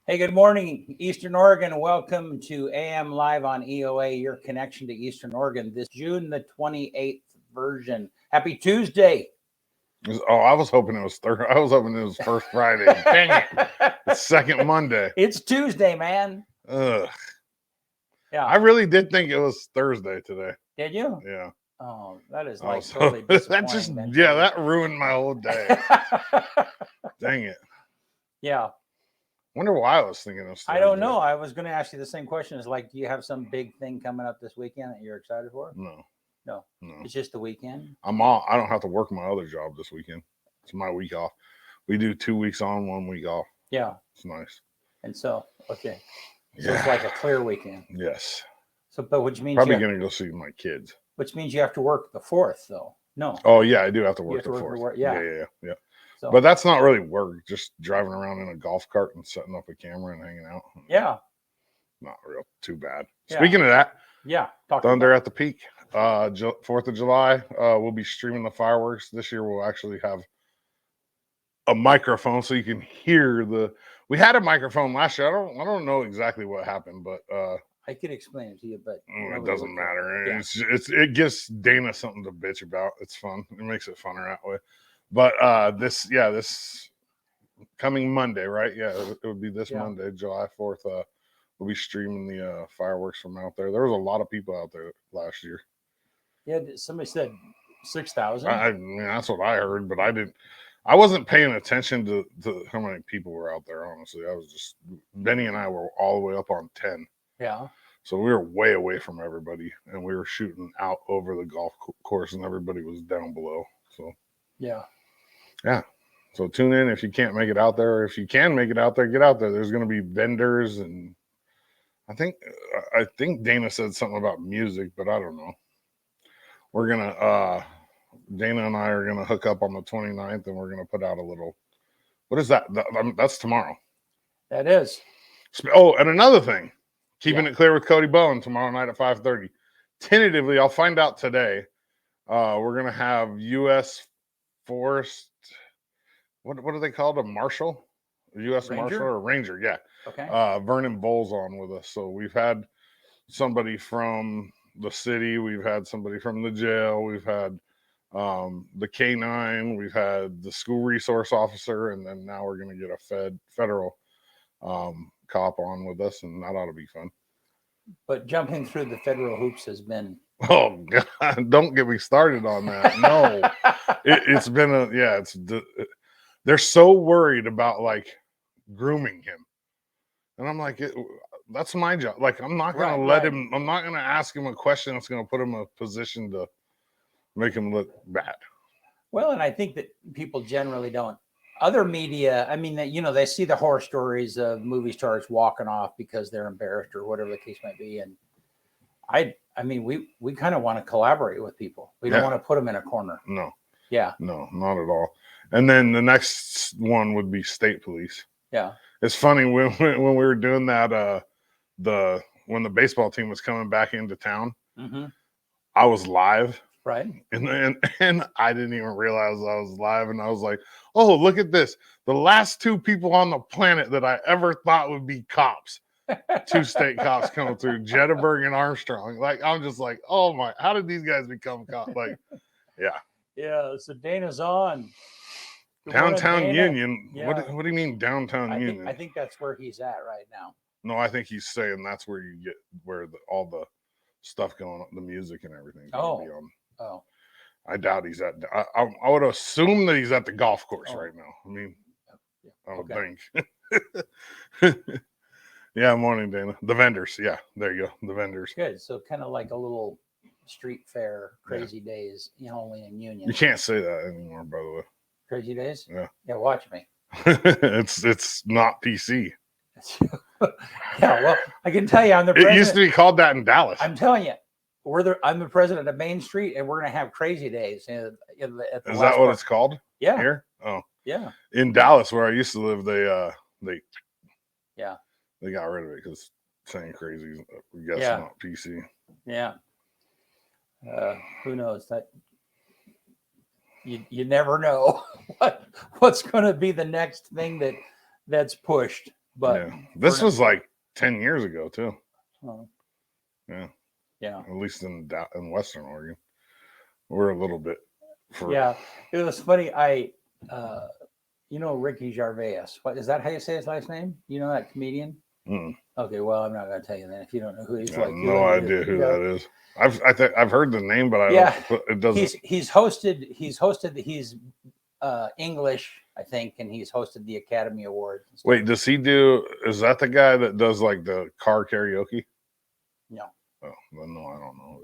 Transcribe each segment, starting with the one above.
Hey, good morning, Eastern Oregon. Welcome to AM Live on EOA, your connection to Eastern Oregon. This June the 28th version. Happy Tuesday. I was hoping it was Thursday. I was hoping it was first Friday. Dang it. It's second Monday. It's Tuesday, man. Ugh. Yeah. I really did think it was Thursday today. Did you? Yeah. Oh, that is like totally disappointing. That ruined my whole day. Dang it. Yeah. Wonder why I was thinking it was Thursday. I don't know. I was going to ask you the same question. Is like, do you have some big thing coming up this weekend that you're excited for? No. It's just the weekend. I don't have to work my other job this weekend. It's my week off. We do 2 weeks on, 1 week off. Yeah. It's nice. And so, okay. So it's like a clear weekend. Yes. So, but which means probably going to go see my kids. Which means you have to work the 4th, though. No. Oh yeah, I do have to work the 4th. Yeah. So, but that's not really work. Just driving around in a golf cart and setting up a camera and hanging out. Yeah. Not real too bad. Yeah. Speaking of that, Thunder at the Peak. 4th of July. We'll be streaming the fireworks. This year we'll actually have a microphone so you can hear the. We had a microphone last year. I don't know exactly what happened, but I could explain it to you, but it doesn't matter. Yeah. It gives Dana something to bitch about. It's fun. It makes it funner that way. But this coming Monday, right? Yeah, it would be this Monday, July 4th. We'll be streaming the fireworks from out there. There was a lot of people out there last year. Yeah, somebody said 6,000. I mean, that's what I heard, but I wasn't paying attention to how many people were out there. Honestly, I was just Benny and I were all the way up on 10. Yeah. So we were way away from everybody, and we were shooting out over the golf course, and everybody was down below. So yeah. So tune in if you can't make it out there. If you can make it out there, get out there. There's going to be vendors, and I think Dana said something about music, but I don't know. We're gonna Dana and I are gonna hook up on the 29th, and we're gonna put out a little. What is that? That's tomorrow. That is. Oh, and another thing. Keeping it clear with Cody Bowen tomorrow night at 5:30. Tentatively, I'll find out today. We're gonna have U.S. Forest. What are they called? A marshal, a U.S. Ranger? Marshal or a Ranger? Yeah. Okay. Vernon Bowles on with us. So we've had somebody from the city. We've had somebody from the jail. We've had the K9. We've had the school resource officer, and then now we're gonna get a federal. Cop on with us, and that ought to be fun. But jumping through the federal hoops has been. Oh God! Don't get me started on that. No, it's been they're so worried about like grooming him, and I'm like, that's my job. Like, I'm not gonna let him. I'm not gonna ask him a question that's gonna put him in a position to make him look bad. Well, and I think that people generally don't. Other media, I mean, they see the horror stories of movie stars walking off because they're embarrassed or whatever the case might be. And I mean, we kind of want to collaborate with people. We don't want to put them in a corner. No. Yeah. No, not at all. And then the next one would be state police. Yeah. It's funny when we were doing that, when the baseball team was coming back into town, I was live. Right. And I didn't even realize I was live. And I was like, oh, look at this. The last 2 people on the planet that I ever thought would be cops. 2 state cops coming through, Jetterberg and Armstrong. Like, I'm just like, oh my, how did these guys become cops? Like, yeah. Yeah. So Dana's on. Downtown Union. Yeah. What do you mean downtown Union? I think that's where he's at right now. No, I think he's saying that's where you get all the stuff going on, the music and everything. Oh, I doubt he's at. I would assume that he's at the golf course right now. I mean, I would think. Yeah, morning, Dana. The vendors. Yeah, there you go. The vendors. Good. So kind of like a little street fair, crazy days, only in Union. You can't say that anymore, by the way. Crazy days. Yeah. Yeah. Watch me. It's not PC. Yeah. Well, I can tell you, I'm the president. It used to be called that in Dallas. I'm telling you. I'm the president of Main Street, and we're going to have crazy days. Is that what it's called? Yeah. Here? Oh. Yeah. In Dallas, where I used to live, they got rid of it because saying crazy, I guess, not PC. Yeah. Who knows? That you never know what's going to be the next thing that's pushed. But this was like 10 years ago too. Yeah, yeah. At least in Western Oregon, we're a little bit. Yeah, it was funny. You know Ricky Gervais. What is that? How you say his last name? You know that comedian? Mm. Okay, well, I'm not going to tell you that if you don't know who he's I like. have no idea who that is. I've heard the name, but it doesn't. He's hosted. He's English, I think, and he's hosted the Academy Awards. Wait, does he do? Is that the guy that does like the car karaoke? No. Oh, well, no, I don't know.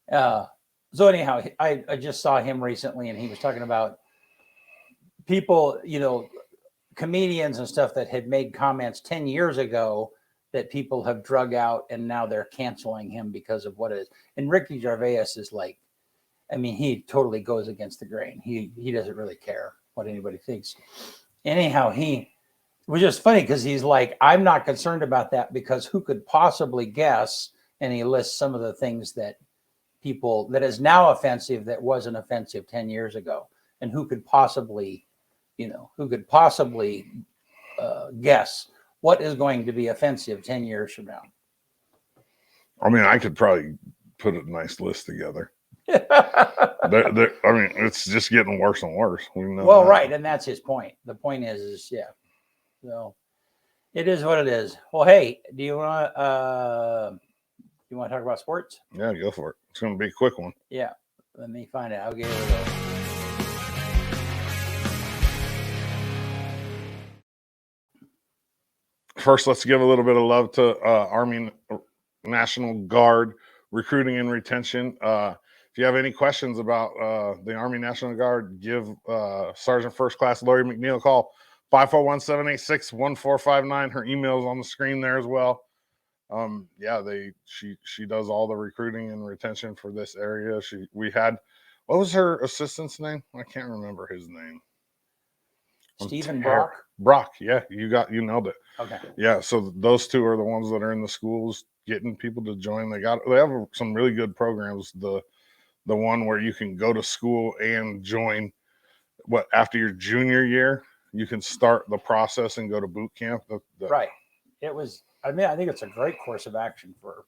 Yeah. So anyhow, I just saw him recently, and he was talking about people, comedians and stuff that had made comments 10 years ago that people have drug out, and now they're canceling him because of what it is. And Ricky Gervais is like, I mean, he totally goes against the grain. He doesn't really care what anybody thinks. Anyhow, he was just funny because he's like, I'm not concerned about that because who could possibly guess? And he lists some of the things that is now offensive that wasn't offensive 10 years ago. And who could possibly guess what is going to be offensive 10 years from now? I mean, I could probably put a nice list together. I mean, it's just getting worse and worse. We know well, that. Right. And that's his point. The point is, yeah. So it is what it is. Well, hey, do you want to talk about sports? Yeah, go for it. It's going to be a quick one. Yeah. Let me find it. I'll give it a go. First, let's give a little bit of love to Army National Guard recruiting and retention. If you have any questions about the Army National Guard, give Sergeant First Class Lori McNeil a call, 541-786-1459. Her email is on the screen there as well. She does all the recruiting and retention for this area. What was her assistant's name? I can't remember his name. Stephen Brock? Brock, yeah, you nailed it. Okay. Yeah, so those two are the ones that are in the schools getting people to join. They have some really good programs. The one where you can go to school and join after your junior year, you can start the process and go to boot camp. Right. I think it's a great course of action for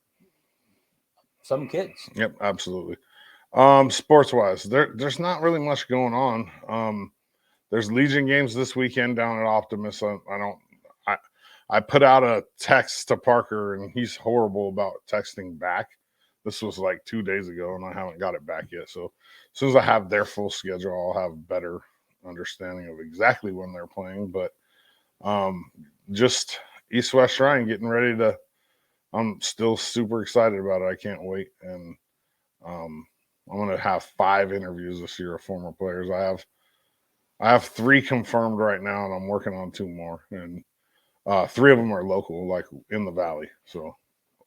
some kids. Yep, absolutely. Sports wise, there's not really much going on. There's Legion games this weekend down at Optimus. I put out a text to Parker, and he's horrible about texting back. This was like 2 days ago, and I haven't got it back yet. So as soon as I have their full schedule, I'll have better understanding of exactly when they're playing. But just East West Shrine getting ready to. I'm still super excited about it. I can't wait, and I'm going to have 5 interviews this year of former players. I have 3 confirmed right now, and I'm working on 2 more. And 3 of them are local, like in the Valley. So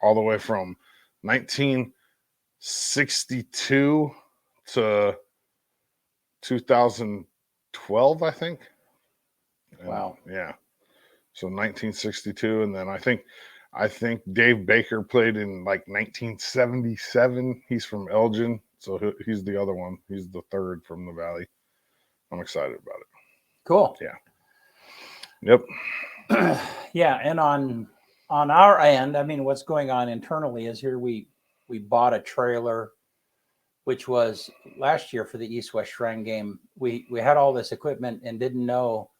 all the way from 1962 to 2012, I think. Wow. Yeah. So 1962, and then I think Dave Baker played in like 1977. He's from Elgin, so he's the other one. He's the 3rd from the Valley. I'm excited about it. Cool. Yeah. Yep. Yeah, and on our end, I mean, what's going on internally is here we bought a trailer, which was last year for the East West Shrine game. We had all this equipment and didn't know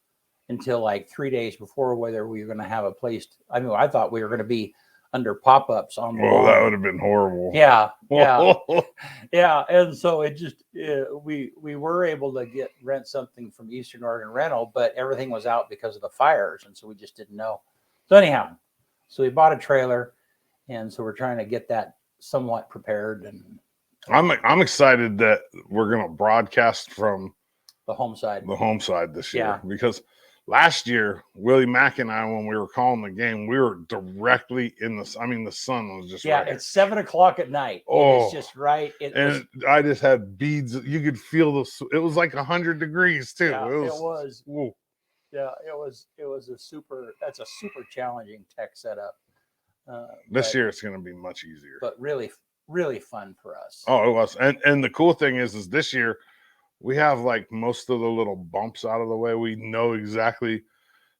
until like 3 days before whether we were going to have a place. I thought we were going to be under pop-ups on the lawn. That would have been horrible. Yeah. Yeah. And so it just we were able to rent something from Eastern Oregon Rental, but everything was out because of the fires, and so we just didn't know. So anyhow, we bought a trailer, and so we're trying to get that somewhat prepared. And I'm excited that we're going to broadcast from the home side this year, because last year, Willie Mack and I, when we were calling the game, we were directly in the sun was just right. It's 7:00 at night. Oh, it's just right. I just had beads. You could feel it was like 100 degrees too. Yeah, it was. Whoa. Yeah, it was that's a super challenging tech setup. This year it's going to be much easier. But really, really fun for us. Oh, it was. And the cool thing is this year we have like most of the little bumps out of the way. We know exactly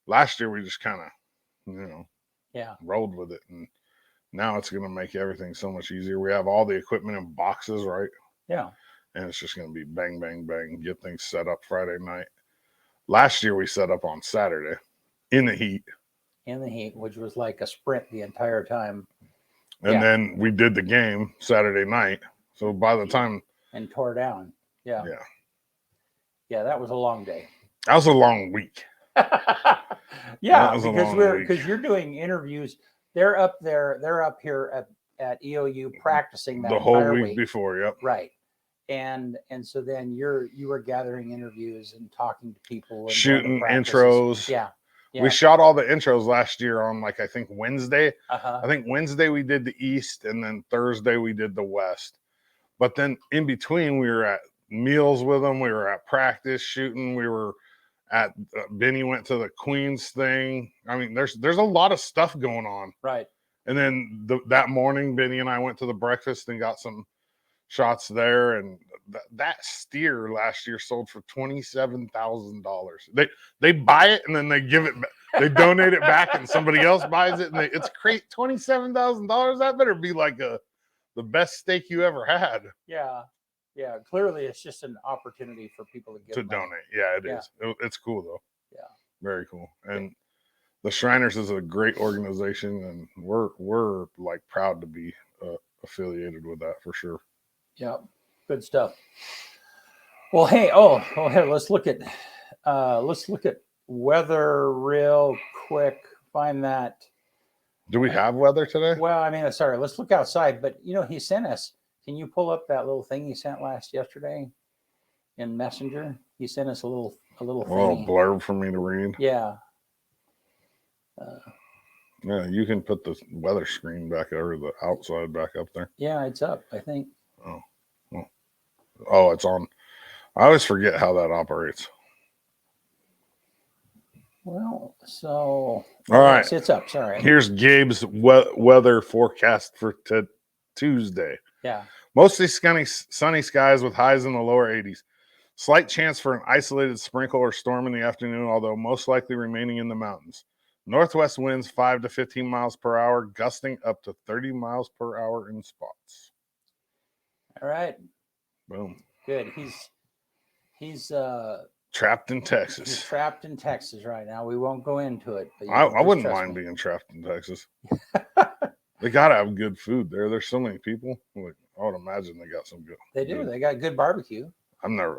last year we just kind of, Yeah. rolled with it, and now it's going to make everything so much easier. We have all the equipment in boxes, right? Yeah. And it's just going to be bang, bang, bang, get things set up Friday night. Last year we set up on Saturday in the heat. In the heat, which was like a sprint the entire time. And then we did the game Saturday night. So by the time. And tore down. Yeah. Yeah. Yeah, that was a long day. That was a long week. Yeah, because you're doing interviews. They're up there. They're up here at EOU practicing that the whole entire week before. Yep. Right. And so then you were gathering interviews and talking to people, and shooting intros. Yeah. We shot all the intros last year on, like, I think Wednesday. Uh-huh. I think Wednesday we did the East, and then Thursday we did the West. But then in between, we were at meals with them. We were at practice shooting. We were at Benny went to the Queens thing. I mean, there's a lot of stuff going on. Right. And then that morning, Benny and I went to the breakfast and got some shots there, and that steer last year sold for $27,000. They buy it and then they give it, they donate it back, and somebody else buys it, and it's great. $27,000. That better be like the best steak you ever had. Yeah, clearly it's just an opportunity for people to give money. Donate. Yeah, it is. It's cool though. Yeah, very cool. And the Shriners is a great organization, and we're like proud to be affiliated with that for sure. Yeah, good stuff. Well, hey, let's look at weather real quick. Find that. Do we have weather today? Well, I mean, sorry. Let's look outside. But he sent us. Can you pull up that little thing he sent yesterday in Messenger? He sent us a little thing. Blurb for me to read. Yeah. Yeah, you can put the weather screen back or the outside back up there. Yeah, it's up, I think. Oh, it's on. I always forget how that operates. Well, so all right, it's up. Sorry. Here's Gabe's weather forecast for Tuesday. Yeah. Mostly sunny skies with highs in the lower 80s. Slight chance for an isolated sprinkle or storm in the afternoon, although most likely remaining in the mountains. Northwest winds 5 to 15 miles per hour, gusting up to 30 miles per hour in spots. All right. Boom. Good. He's trapped in Texas. He's trapped in Texas right now. We won't go into it. But I wouldn't mind being trapped in Texas. They gotta have good food there. There's so many people. Like, I would imagine they got some good. They do. They got good barbecue. I've never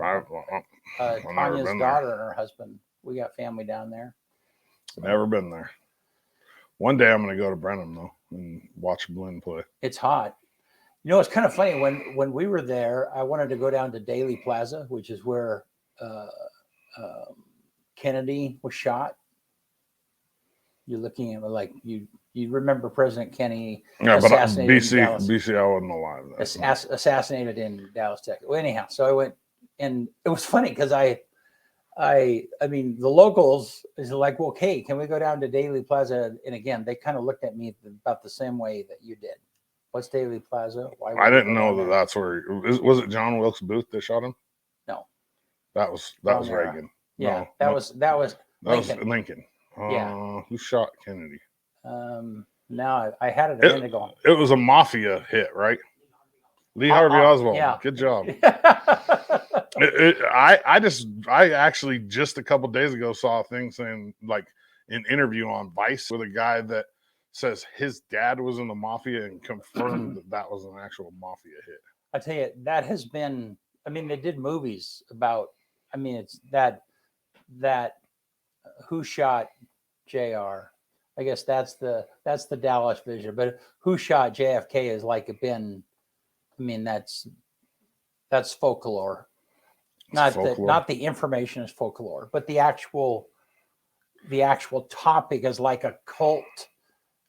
Tanya's been daughter there. And her husband. We got family down there. So. Never been there. One day I'm gonna go to Brenham though and watch Blinn play. It's hot. It's kind of funny. When we were there, I wanted to go down to Daly Plaza, which is where Kennedy was shot. You're looking at like you remember President Kennedy assassinated in Dallas. BC, I wasn't alive. Assassinated in Dallas, Texas. Well, anyhow, so I went, and it was funny because I mean, the locals is like, well, okay, can we go down to Daly Plaza? And again, they kind of looked at me about the same way that you did. What's Daly Plaza? Why? I didn't know that's where. Was it John Wilkes Booth that shot him? No, that was Reagan. Yeah, no, that was Lincoln. Was Lincoln. Yeah. Who shot Kennedy? Now I had it a minute ago. It was a mafia hit, right? Lee Harvey Oswald. Yeah. Good job. I actually just a couple days ago saw a thing saying, like, an interview on Vice with a guy that says his dad was in the mafia and confirmed that was an actual mafia hit. I tell you, that has been. I mean, they did movies about. I mean, it's that who shot JR. I guess that's the Dallas vision, but who shot JFK is like been. I mean, that's folklore. Not the information is folklore, but the actual topic is like a cult.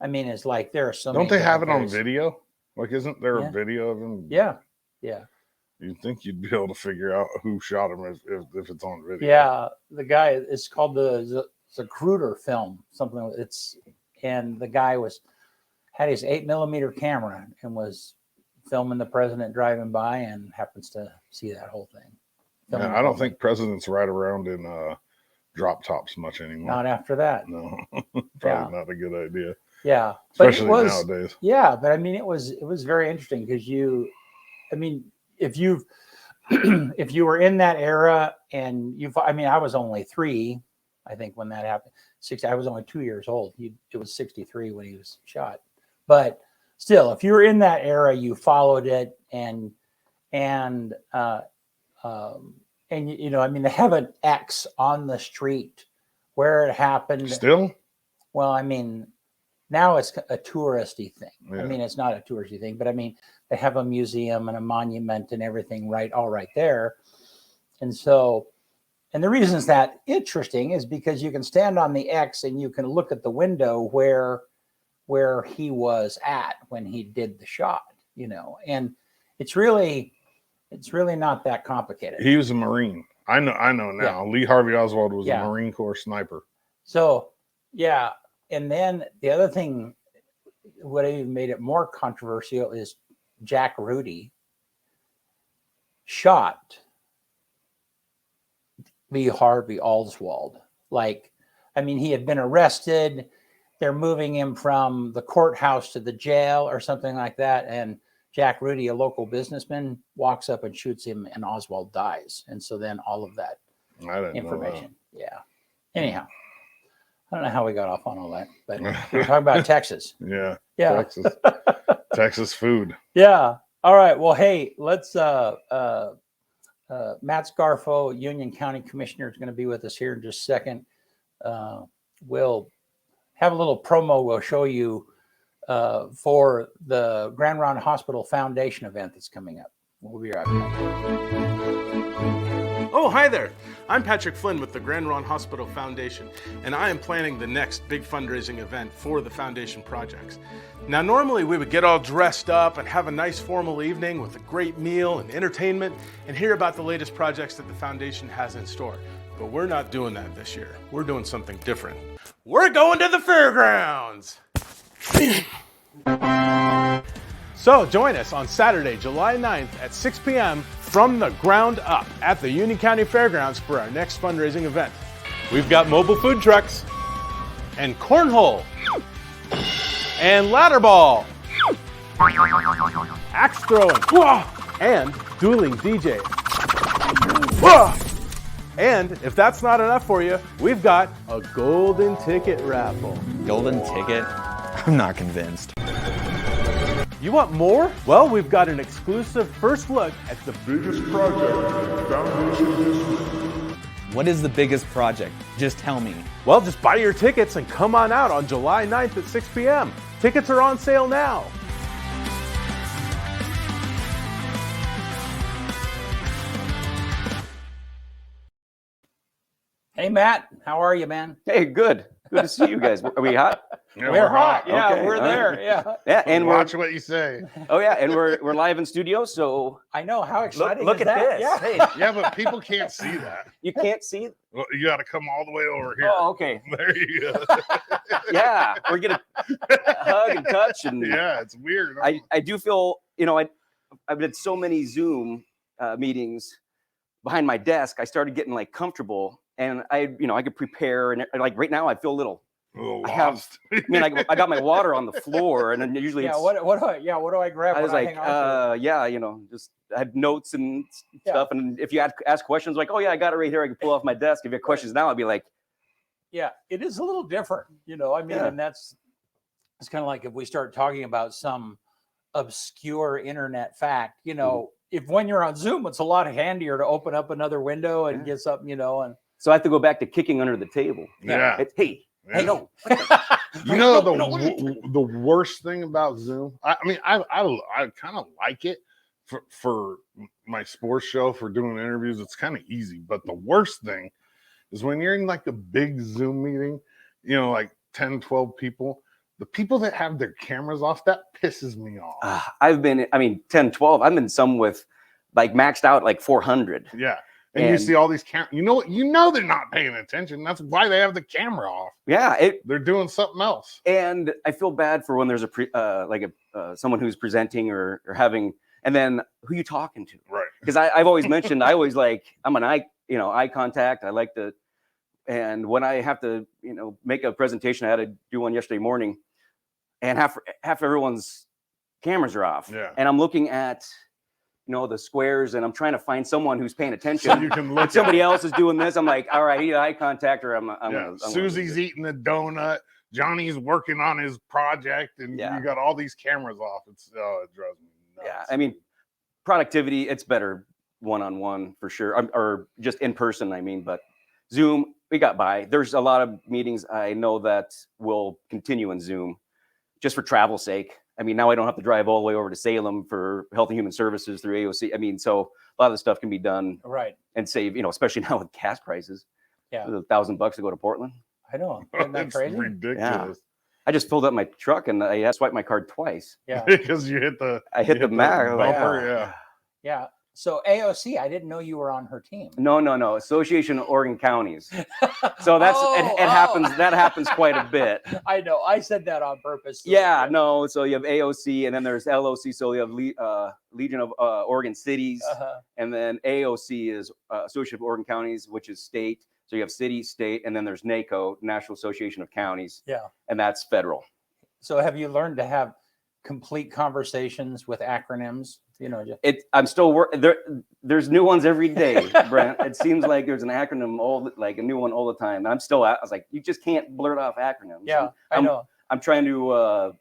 I mean, it's like there are so many. Don't they have it on video? Like, isn't there a video of him? Yeah. You'd think you'd be able to figure out who shot him if it's on video. Yeah, the guy. It's called the Zapruder film. Something. And the guy had his 8mm camera and was filming the president driving by and happens to see that whole thing. Yeah, I don't think presidents ride around in drop tops much anymore. Not after that. No, probably not a good idea. Yeah, especially nowadays. Yeah, but I mean, it was very interesting because if you if you were in that era and I was only 3, I think, when that happened. I was only 2 years old. It was 63 when he was shot. But still, if you were in that era, you followed it, and they have an X on the street where it happened. Still? Well, I mean, now it's a touristy thing. Yeah. I mean, it's not a touristy thing, but I mean, they have a museum and a monument and everything all right there. And so, and the reason that interesting is because you can stand on the X and you can look at the window where he was at when he did the shot, and it's really not that complicated. He was a Marine. I know now. Yeah. Lee Harvey Oswald was a Marine Corps sniper. So, yeah. And then the other thing, what even made it more controversial is Jack Rudy shot Lee Harvey Oswald. He had been arrested. They're moving him from the courthouse to the jail or something like that. And Jack Rudy, a local businessman, walks up and shoots him, and Oswald dies. And so then all of that information. Yeah. Anyhow, I don't know how we got off on all that, but we were talking about Texas. Yeah. Texas. Texas food. Yeah. All right. Well, hey, let's Matt Scarfo, Union County Commissioner, is going to be with us here in just a second. We'll have a little promo we'll show you for the Grand Ronde Hospital Foundation event that's coming up. We'll be right back. Oh, hi there. I'm Patrick Flynn with the Grand Ronde Hospital Foundation, and I am planning the next big fundraising event for the foundation projects. Now, normally we would get all dressed up and have a nice formal evening with a great meal and entertainment and hear about the latest projects that the foundation has in store. But we're not doing that this year. We're doing something different. We're going to the fairgrounds! So join us on Saturday, July 9th at 6 p.m. from the ground up at the Union County Fairgrounds for our next fundraising event. We've got mobile food trucks and cornhole and ladder ball, axe throwing, and dueling DJs. And if that's not enough for you, we've got a golden ticket raffle. Golden ticket? I'm not convinced. You want more? Well, we've got an exclusive first look at the biggest project Foundation history. What is the biggest project? Just tell me. Well, just buy your tickets and come on out on July 9th at 6 p.m. Tickets are on sale now. Hey, Matt, how are you, man? Hey, good. Good to see you guys. Are we hot? Yeah, we're hot. Yeah, okay. we're there. Yeah. Yeah, and watch what you say. Oh yeah, and we're live in studio, so I know how exciting. look is at that? this. Yeah. Hey, Yeah, but people can't see that. you can't see. Well, you got to come all the way over here. Oh, okay. There you go. Yeah, we're gonna hug and touch, and Yeah, it's weird. I do feel, I've did so many Zoom meetings behind my desk. I started getting comfortable, and I could prepare, and right now I feel a little. I I got my water on the floor, and then usually What do I grab? I was like, I had notes and stuff, and if you ask questions, oh yeah, I got it right here, I can pull off my desk. If you have questions now, I'd be like, yeah, it is a little different, and it's kind of like if we start talking about some obscure internet fact, if when you're on Zoom, it's a lot handier to open up another window and get something, and so I have to go back to kicking under the table. Yeah. Hey, no. The worst thing about Zoom, I kind of like it for my sports show, for doing interviews. It's kind of easy, but the worst thing is when you're in a big Zoom meeting, 10, 12 people, the people that have their cameras off, that pisses me off. I've been, 10, 12. I've been some with maxed out 400. Yeah. And you see all these cameras. They're not paying attention. That's why they have the camera off. Yeah, they're doing something else. And I feel bad for when there's someone who's presenting or having, and then who you talking to? Right. Because I've always mentioned I'm an eye contact. I like to And when I have to, make a presentation, I had to do one yesterday morning, and half everyone's cameras are off. Yeah. And I'm looking at, the squares, and I'm trying to find someone who's paying attention. So you can look. Somebody else is doing this. I'm like, all right, either eye contact or I'm Susie's eating a donut. Johnny's working on his project, and Yeah. you got all these cameras off. It drives me nuts. Yeah, I mean, productivity, it's better one-on-one for sure, or just in person, but Zoom, we got by. There's a lot of meetings I know that will continue in Zoom just for travel sake. I mean, now I don't have to drive all the way over to Salem for Health and Human Services through AOC. I mean, so a lot of the stuff can be done Right. and save, especially now with gas prices. Yeah. $1,000 to go to Portland. I know. Isn't that It's crazy? ridiculous. I just filled up my truck and I swiped my card twice. Yeah. Because you hit the mag. I was like, bumper. "Oh." Yeah. Yeah. So AOC, I didn't know you were on her team. No. Association of Oregon Counties. So that's it happens. That happens quite a bit. I know. I said that on purpose. Yeah, no. So you have AOC, and then there's LOC. So you have Legion of Oregon Cities, and then AOC is Association of Oregon Counties, which is state. So you have city, state, and then there's NACO, National Association of Counties. Yeah. And that's federal. So have you learned to have complete conversations with acronyms? I'm still working. There's new ones every day, Brent. It seems like there's an acronym a new one all the time. And I was like, you just can't blurt off acronyms. Yeah, I know. I'm trying to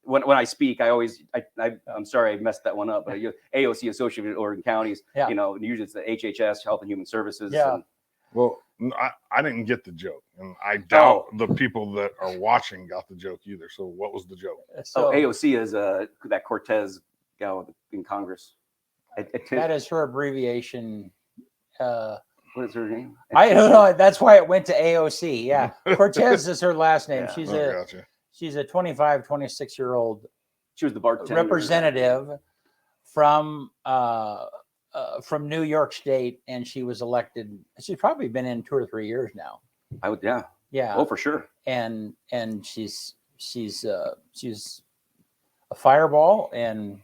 when I speak, I'm sorry I messed that one up, but AOC, Associated with Oregon Counties. Yeah. Usually it's the HHS, Health and Human Services. Yeah. Well, I didn't get the joke, and I doubt the people that are watching got the joke either. So what was the joke? So AOC is that Cortez gal in Congress. that is her abbreviation. What is her name? I don't know. That's why it went to AOC. Yeah. Cortez is her last name. Yeah. Gotcha. She's a 25, 26-year-old She was the bartender. representative from New York State, and she was elected. She's probably been in 2 or 3 years now. Yeah. Oh, for sure. And she's a fireball, and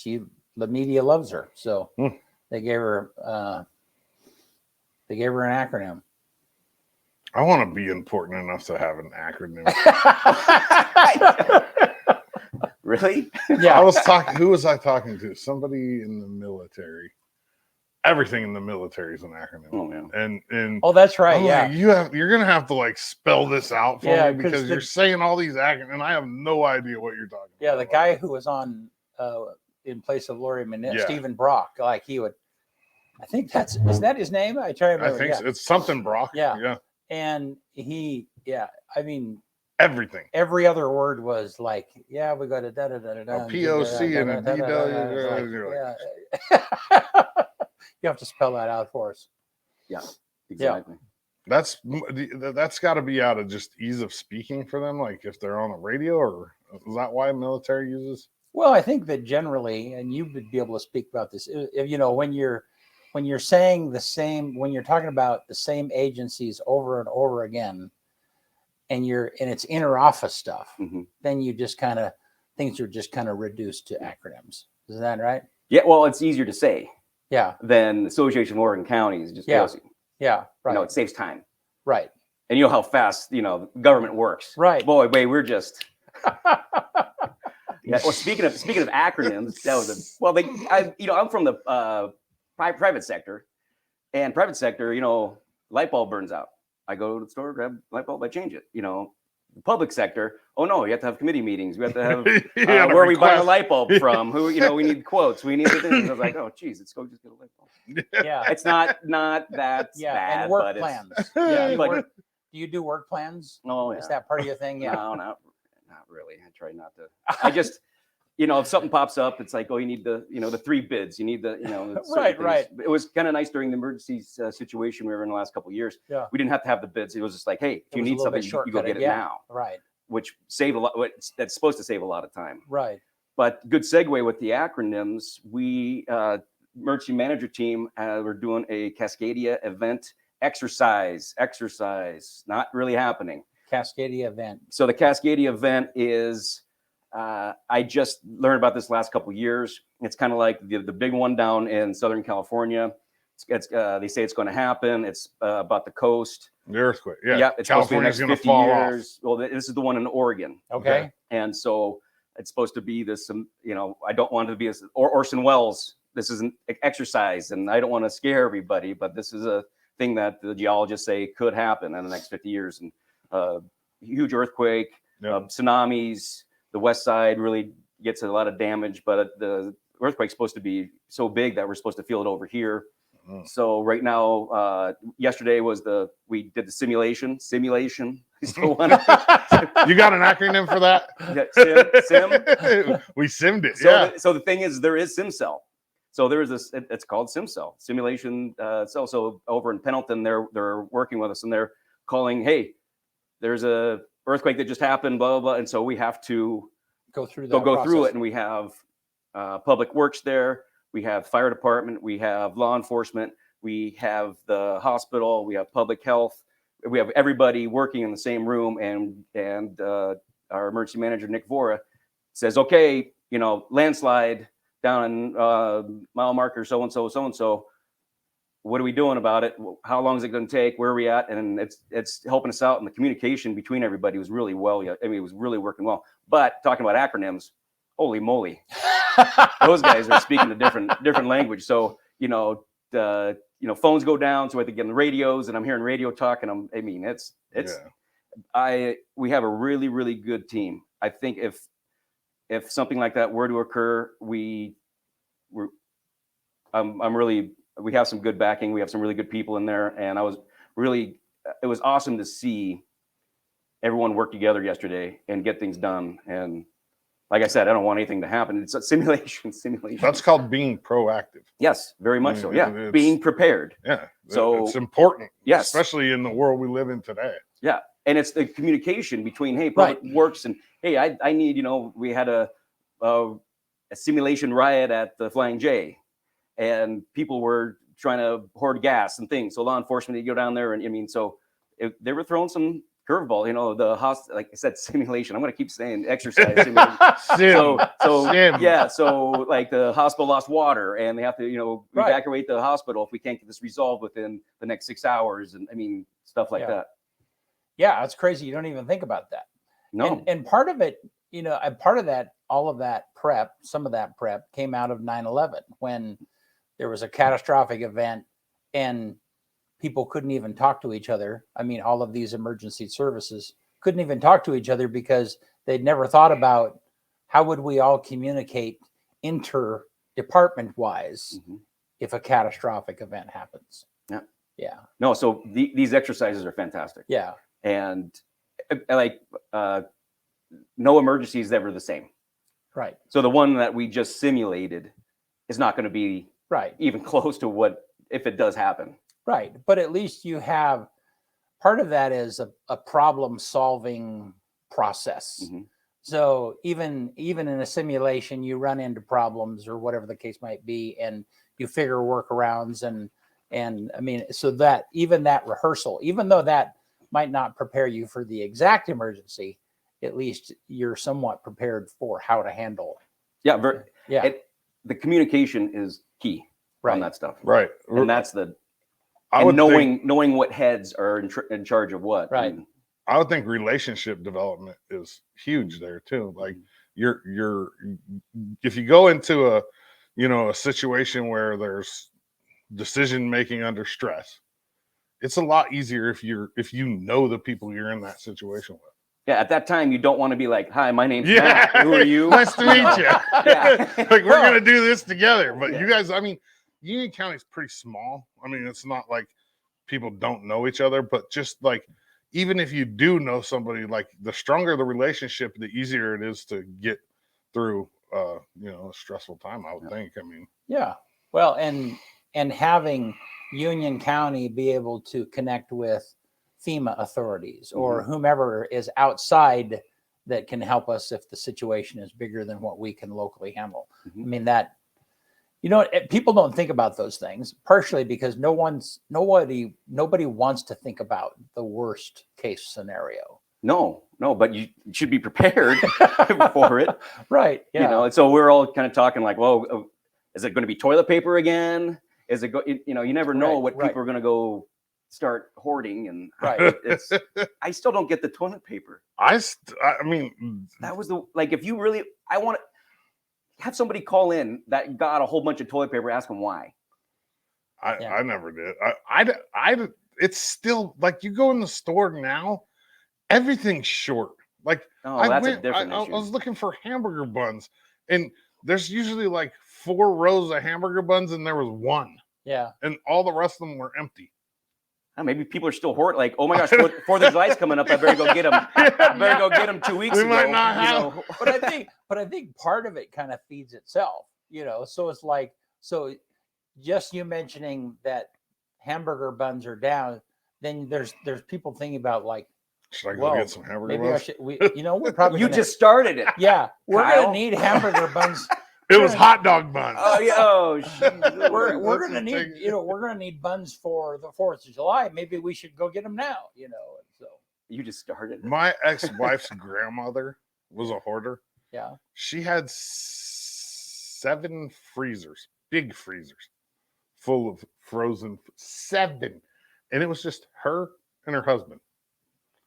the media loves her. So they gave her an acronym. I want to be important enough to have an acronym. Really? Yeah. Who was I talking to? Somebody in the military. Everything in the military is an acronym. Oh, yeah. And Oh, that's right. I'm Yeah. like, you're gonna have to spell this out for Yeah, me because you're saying all these acronyms and I have no idea what you're talking Yeah. about. The guy who was on in place of Lori Minette, Yeah. Stephen Brock, he would. I think is that his name? I try to remember. I think so. It's something Brock. Yeah. Yeah. And I mean, Everything. every other word was like, we got a da da da da da. A POC and a DW. Yeah. You have to spell that out for us. Yeah. Exactly. That's got to be out of just ease of speaking for them. Like if they're on the radio, or is that why military uses? Well, I think that generally, and you would be able to speak about this, when you're saying the same, when you're talking about the same agencies over and over again, and it's inter-office stuff, then you just things are just kind of reduced to acronyms. Is that right? Yeah. Well, it's easier to say. Yeah. Than the Association of Oregon Counties. Just AOC. Yeah. Right. It saves time. Right. And you know how fast government works. Right. Boy, we're just. Yeah. Well, speaking of acronyms, that was I'm from the private sector, and private sector, light bulb burns out. I go to the store, grab light bulb, I change it. The public sector, oh no, you have to have committee meetings. We have to have where we buy the light bulb from. Who, we need quotes. We need the things. I was like, oh geez, let's go just get a light bulb. Yeah. It's not that bad. And work but plans. Yeah. Do you do work plans? Oh yeah. Is that part of your thing? Yeah. No, not really. I try not to. I just, if something pops up, it's like, oh, you need the 3 bids. You need the, Right. It was kind of nice during the emergency situation we were in the last couple of years. Yeah. We didn't have to have the bids. It was just like, hey, if you need something, you go get it now. Right. Which saved a lot. That's supposed to save a lot of time. Right. But good segue with the acronyms. We emergency manager team we're doing a Cascadia event exercise. Not really happening. Cascadia event. So the Cascadia event is. I just learned about this last couple of years. It's kind of like the big one down in Southern California. They say it's going to happen. It's about the coast. The earthquake. Yeah. Yeah, it's supposed to be the California's next going to 50 fall years. Well, this is the one in Oregon. Okay. And so it's supposed to be this, I don't want it to be Orson Welles. This is an exercise, and I don't want to scare everybody, but this is a thing that the geologists say could happen in the next 50 years. And huge earthquake, tsunamis. The west side really gets a lot of damage, but the earthquake's supposed to be so big that we're supposed to feel it over here. So right now, yesterday we did the simulation. You got an acronym for that? Sim. We simmed it. So the thing is, there is SimCell. So there is this. It's called SimCell, simulation cell. So over in Pendleton, they're working with us, and they're calling, hey, there's a earthquake that just happened, blah blah blah, and so we have to go through it, and we have public works there. We have fire department, we have law enforcement, we have the hospital, we have public health, we have everybody working in the same room. And our emergency manager, Nick Vora, says, okay, landslide down in mile marker so-and-so. What are we doing about it? How long is it going to take? Where are we at? And it's helping us out. And the communication between everybody was really well. I mean, it was really working well. But talking about acronyms, holy moly. Those guys are speaking a different language. So, phones go down, so I have to get on the radios, and I'm hearing radio talk, and we have a really, really good team. I think if something like that were to occur, we have some good backing. We have some really good people in there, and it was awesome to see everyone work together yesterday and get things done. And like I said, I don't want anything to happen. It's a simulation. That's called being proactive. Yes, very much so. Yeah, being prepared. Yeah, so it's important. Yes, especially in the world we live in today. Yeah, and it's the communication between public works and I need. We had a simulation riot at the Flying J, and people were trying to hoard gas and things. So law enforcement, go down there, and they were throwing some curveball, the like I said, simulation. I'm going to keep saying exercise simulation. So like the hospital lost water, and they have to, evacuate the hospital if we can't get this resolved within the next 6 hours, and stuff like that. Yeah, it's crazy. You don't even think about that. No, and part of it, part of that, all of that prep, some of that prep came out of 9/11 when there was a catastrophic event and people couldn't even talk to each other. I mean, all of these emergency services couldn't even talk to each other because they'd never thought about how would we all communicate inter-department wise if a catastrophic event happens. Yeah. No, so these exercises are fantastic. Yeah. And no emergency is ever the same. Right. So the one that we just simulated is not going to be even close to what if it does happen. Right. But at least you have part of that is a problem solving process. So even in a simulation, you run into problems or whatever the case might be, and you figure workarounds and I mean, so that even that rehearsal, even though that might not prepare you for the exact emergency, at least you're somewhat prepared for how to handle. Yeah. The communication is key on that stuff. Right. And that's knowing what heads are in charge of what. Right. I would think relationship development is huge there too. Like if you go into a situation where there's decision making under stress, it's a lot easier if you know the people you're in that situation with. Yeah, at that time you don't want to be like, "Hi, my name's Matt. Who are you? Nice to meet you." Like we're gonna do this together. But you guys, I mean, Union County is pretty small. I mean, it's not like people don't know each other, but just like even if you do know somebody, like the stronger the relationship, the easier it is to get through a stressful time, I would think. I mean, yeah. Well, and having Union County be able to connect with FEMA authorities or whomever is outside that can help us if the situation is bigger than what we can locally handle. I mean, that, people don't think about those things, partially because nobody wants to think about the worst case scenario. No, but you should be prepared for it. Right. Yeah. And so we're all kind of talking like, well, is it going to be toilet paper again? as it go, you know, you never know Right, what right. people are going to go start hoarding, and Right. it's. I still don't get the toilet paper. I mean, That was the like. If you really, I want to have somebody call in that got a whole bunch of toilet paper. Ask them why. Yeah. I never did. It's still like you go in the store now, everything's short. Like Oh, I that's a went, different I issue. was looking for hamburger buns, and there's usually like 4 rows of hamburger buns, and there was one, Yeah. and all the rest of them were empty. Maybe people are still hoarding. Like, oh my gosh, 4th of July's coming up. I better go get them. I better go get them 2 weeks We ago. might not you have- know. But I think part of it kind of feeds itself, you know. So it's like, so just you mentioning that hamburger buns are down, then there's people thinking about like, Should I go well, get some hamburger maybe I buns? should. We're probably You gonna, just started it. yeah, we're Kyle. gonna need hamburger buns. It was hot dog buns. Oh yeah. Oh, jeez. We're That's gonna the need thing. we're gonna need buns for the 4th of July. Maybe we should go get them now. You know, and so You just started. My ex-wife's grandmother was a hoarder. yeah. She had 7 freezers, big freezers, full of frozen 7, and it was just her and her husband.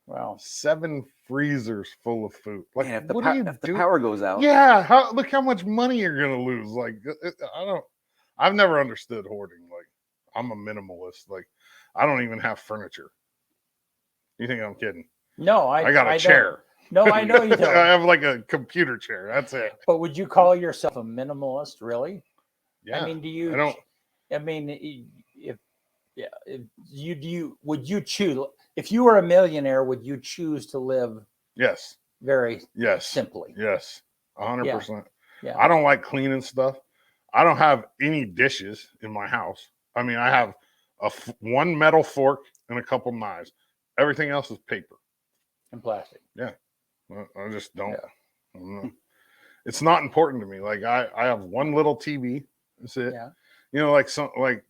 Well, 7 freezers full of food. Like, Man, if the, what pow- do you if the do? power goes out. Yeah, look how much money you're gonna lose. Like, I've never understood hoarding. Like, I'm a minimalist. Like, I don't even have furniture. You think I'm kidding? no, I got a don't. chair. No, I know you I don't. have like a computer chair. That's it. But would you call yourself a minimalist? Really? Yeah. I mean, do you? I don't. I mean, would you choose if you were a millionaire? Would you choose to live Yes. very Yes. simply? Yes. 100%. Yeah. I don't like cleaning stuff. I don't have any dishes in my house. I mean, I have one metal fork and a couple knives. Everything else is paper. And plastic. I just don't. Yeah. I don't know. It's not important to me. Like I have one little TV. That's it. Yeah. You know, like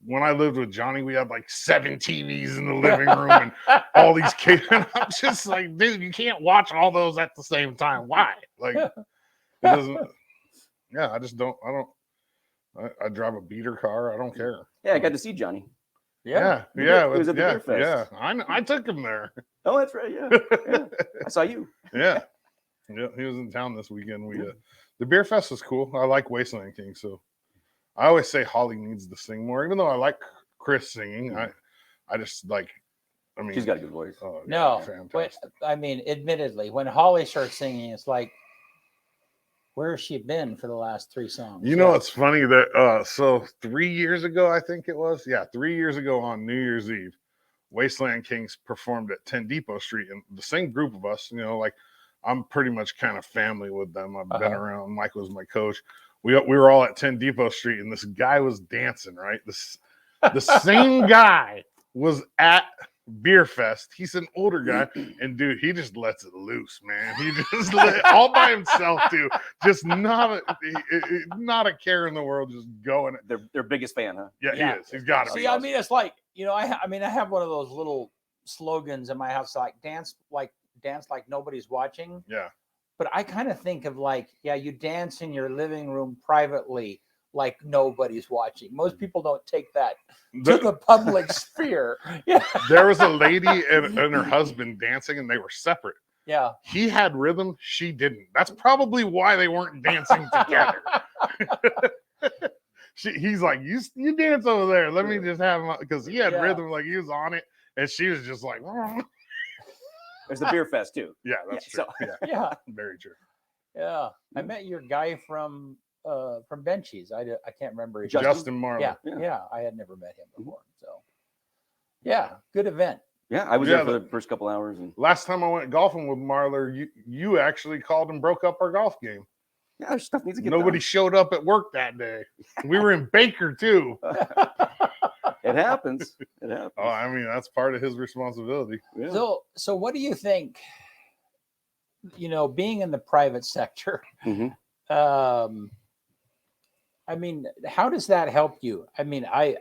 when I lived with Johnny, we had like 7 TVs in the living room and all these kids. And I'm just like, dude, you can't watch all those at the same time. Why? Like, it doesn't. Yeah, I just don't. I drive a beater car. I don't care. Yeah, I got to see Johnny. Yeah. He Yeah. was at the yeah, beer fest. yeah. I took him there. Oh, that's right. Yeah. Yeah. I saw you. Yeah. Yeah. He was in town this weekend. The beer fest was cool. I like Wasteland King, so I always say Holly needs to sing more, even though I like Chris singing. I just like. I mean, She's got a good voice. Oh, yeah, No, but fantastic. I mean, admittedly, when Holly starts singing, it's like, where has she been for the last 3 songs? You know, it's funny that so 3 years ago, I think it was. Yeah, 3 years ago on New Year's Eve, Wasteland Kings performed at 10 Depot Street, and the same group of us. You know, like I'm pretty much kind of family with them. I've been around. Mike was my coach. We were all at 10 Depot Street, and this guy was dancing. Right, the same guy was at Beer Fest. He's an older guy, and dude, he just lets it loose, man. He just all by himself too. Just not a care in the world. Just going. Their biggest fan, huh? Yeah, Yeah. he is. He's got to be. See, I mean, it's like, you know, I have one of those little slogans in my house, like dance like nobody's watching. Yeah. But I kind of think of like, yeah, you dance in your living room privately, like nobody's watching. Most people don't take that to the public sphere. Yeah. There was a lady and her husband dancing, and they were separate. Yeah. He had rhythm, she didn't. That's probably why they weren't dancing together. He's like, you dance over there. Let me just have him, because he had rhythm, like he was on it, and she was just like, There's the beer fest too. yeah, that's Yeah, true. so- Yeah, Yeah. very true. Yeah. I met your guy from Benchies. I can't remember his Justin Marley. Yeah, Yeah. yeah. I had never met him before. So yeah, good event. Yeah, I was Yeah, there for the first couple hours, and Last time I went golfing with Marler, you actually called and broke up our golf game. yeah, stuff needs to get Nobody showed up at work that day. We were in Baker too. done. It happens. It happens. Oh, I mean, that's part of his responsibility. Yeah. So what do you think? You know, being in the private sector, Mhm. I mean, how does that help you? I mean, I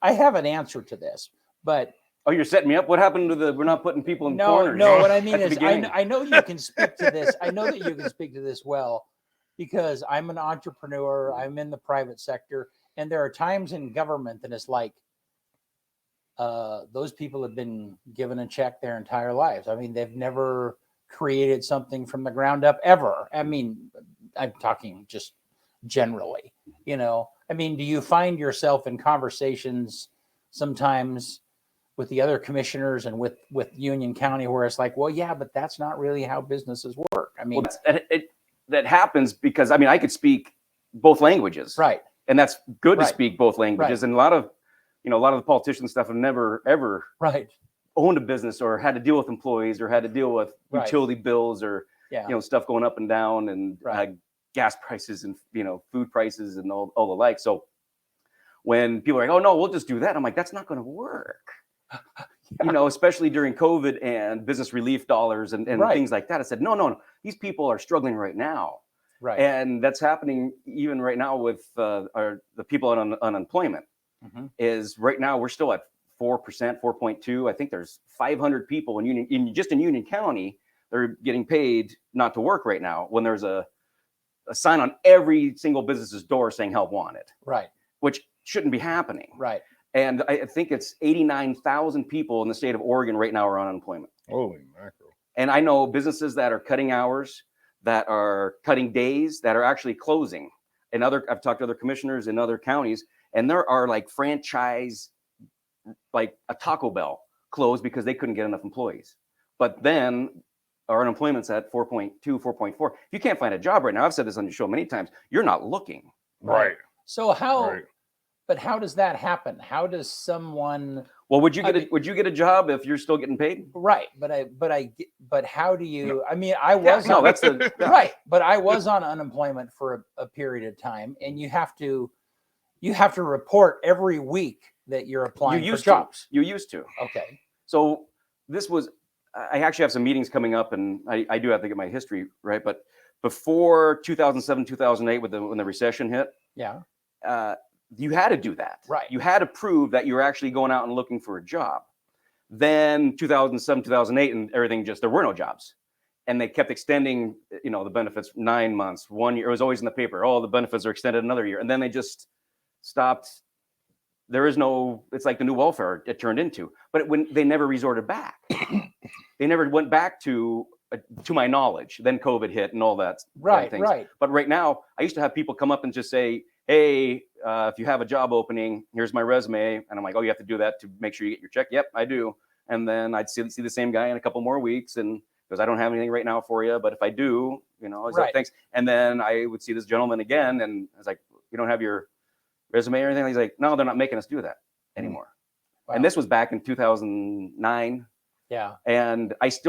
have an answer to this, but Oh, you're setting me up. What happened to we're not putting people in no, corners? no. What I mean At the is, beginning. I know you can speak to this. I know that you can speak to this well, because I'm an entrepreneur. I'm in the private sector, And there are times in government that it's like those people have been given a check their entire lives. I mean, they've never created something from the ground up ever. I mean, I'm talking just generally, you know. I mean, do you find yourself in conversations sometimes with the other commissioners and with Union County where it's like, well, yeah, but that's not really how businesses work. I mean, well, that happens because I mean, I could speak both languages, right. And that's good to Right. speak both languages. Right. And a lot of the politicians stuff have never ever Right. owned a business or had to deal with employees or had to deal with Right. utility bills or Yeah. stuff going up and down and Right. gas prices and food prices and all the like. So when people are like, oh no, we'll just do that, I'm like, that's not going to work. Especially during COVID and business relief dollars and Right. things like that. I said, no, these people are struggling right now. Right. And that's happening even right now with the people on unemployment. Mhm. Is right now we're still at 4%, 4.2. I think there's 500 people in Union County. They're getting paid not to work right now when there's a sign on every single business's door saying help wanted, Right. which shouldn't be happening. Right. And I think it's 89,000 people in the state of Oregon right now are on unemployment. Holy mackerel. And I know businesses that are cutting hours, that are cutting days, that are actually closing. And I've talked to other commissioners in other counties, and there are like franchise, like a Taco Bell closed because they couldn't get enough employees. But then our unemployment's at 4.2, 4.4. If you can't find a job right now, I've said this on the show many times, you're not looking. Right. So how? Right. But how does that happen? How does someone? Well, would you get a job if you're still getting paid? Right. But how do you? I mean, I was no, on, that's the right. But I was on unemployment for a period of time, and you have to report every week that you're applying for jobs. You used to. Okay. So this was, I actually have some meetings coming up, and I do have to get my history right. But before 2007, 2008, when the recession hit, Yeah. You had to do that. Right. You had to prove that you were actually going out and looking for a job. Then 2007, 2008, and everything there were no jobs. And they kept extending, the benefits 9 months, 1 year. It was always in the paper. Oh, the benefits are extended another year. And then they just stopped. There is no, it's like the new welfare it turned into. But when they never resorted back. They never went back to my knowledge. Then COVID hit and all that. Right. Things. Right. But right now, I used to have people come up and just say, hey, if you have a job opening, here's my resume. And I'm like, oh, you have to do that to make sure you get your check. Yep, I do. And then I'd see the same guy in a couple more weeks. And because I don't have anything right now for you, but if I do, I was like, thanks. And then I would see this gentleman again. And I was like, you don't have your resume or anything? He's like, no, they're not making us do that anymore. Wow. And this was back in 2009. Yeah. And I used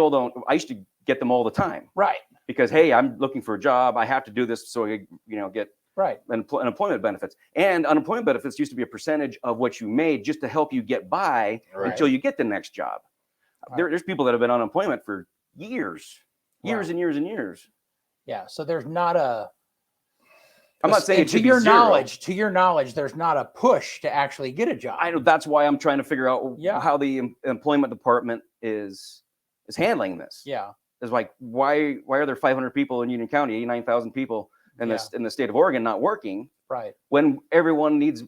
to get them all the time. Right. Because, hey, I'm looking for a job. I have to do this so I, get right. Unemployment benefits. And unemployment benefits used to be a percentage of what you made just to help you get by until you get the next job. Right. There's people that have been on unemployment for years and years and years. Yeah. So there's not I'm not saying to your knowledge, there's not a push to actually get a job. I know, that's why I'm trying to figure out how the employment department is handling this. Yeah. It's like, why are there 500 people in Union County, 89,000 people in the state of Oregon not working? Right. When everyone needs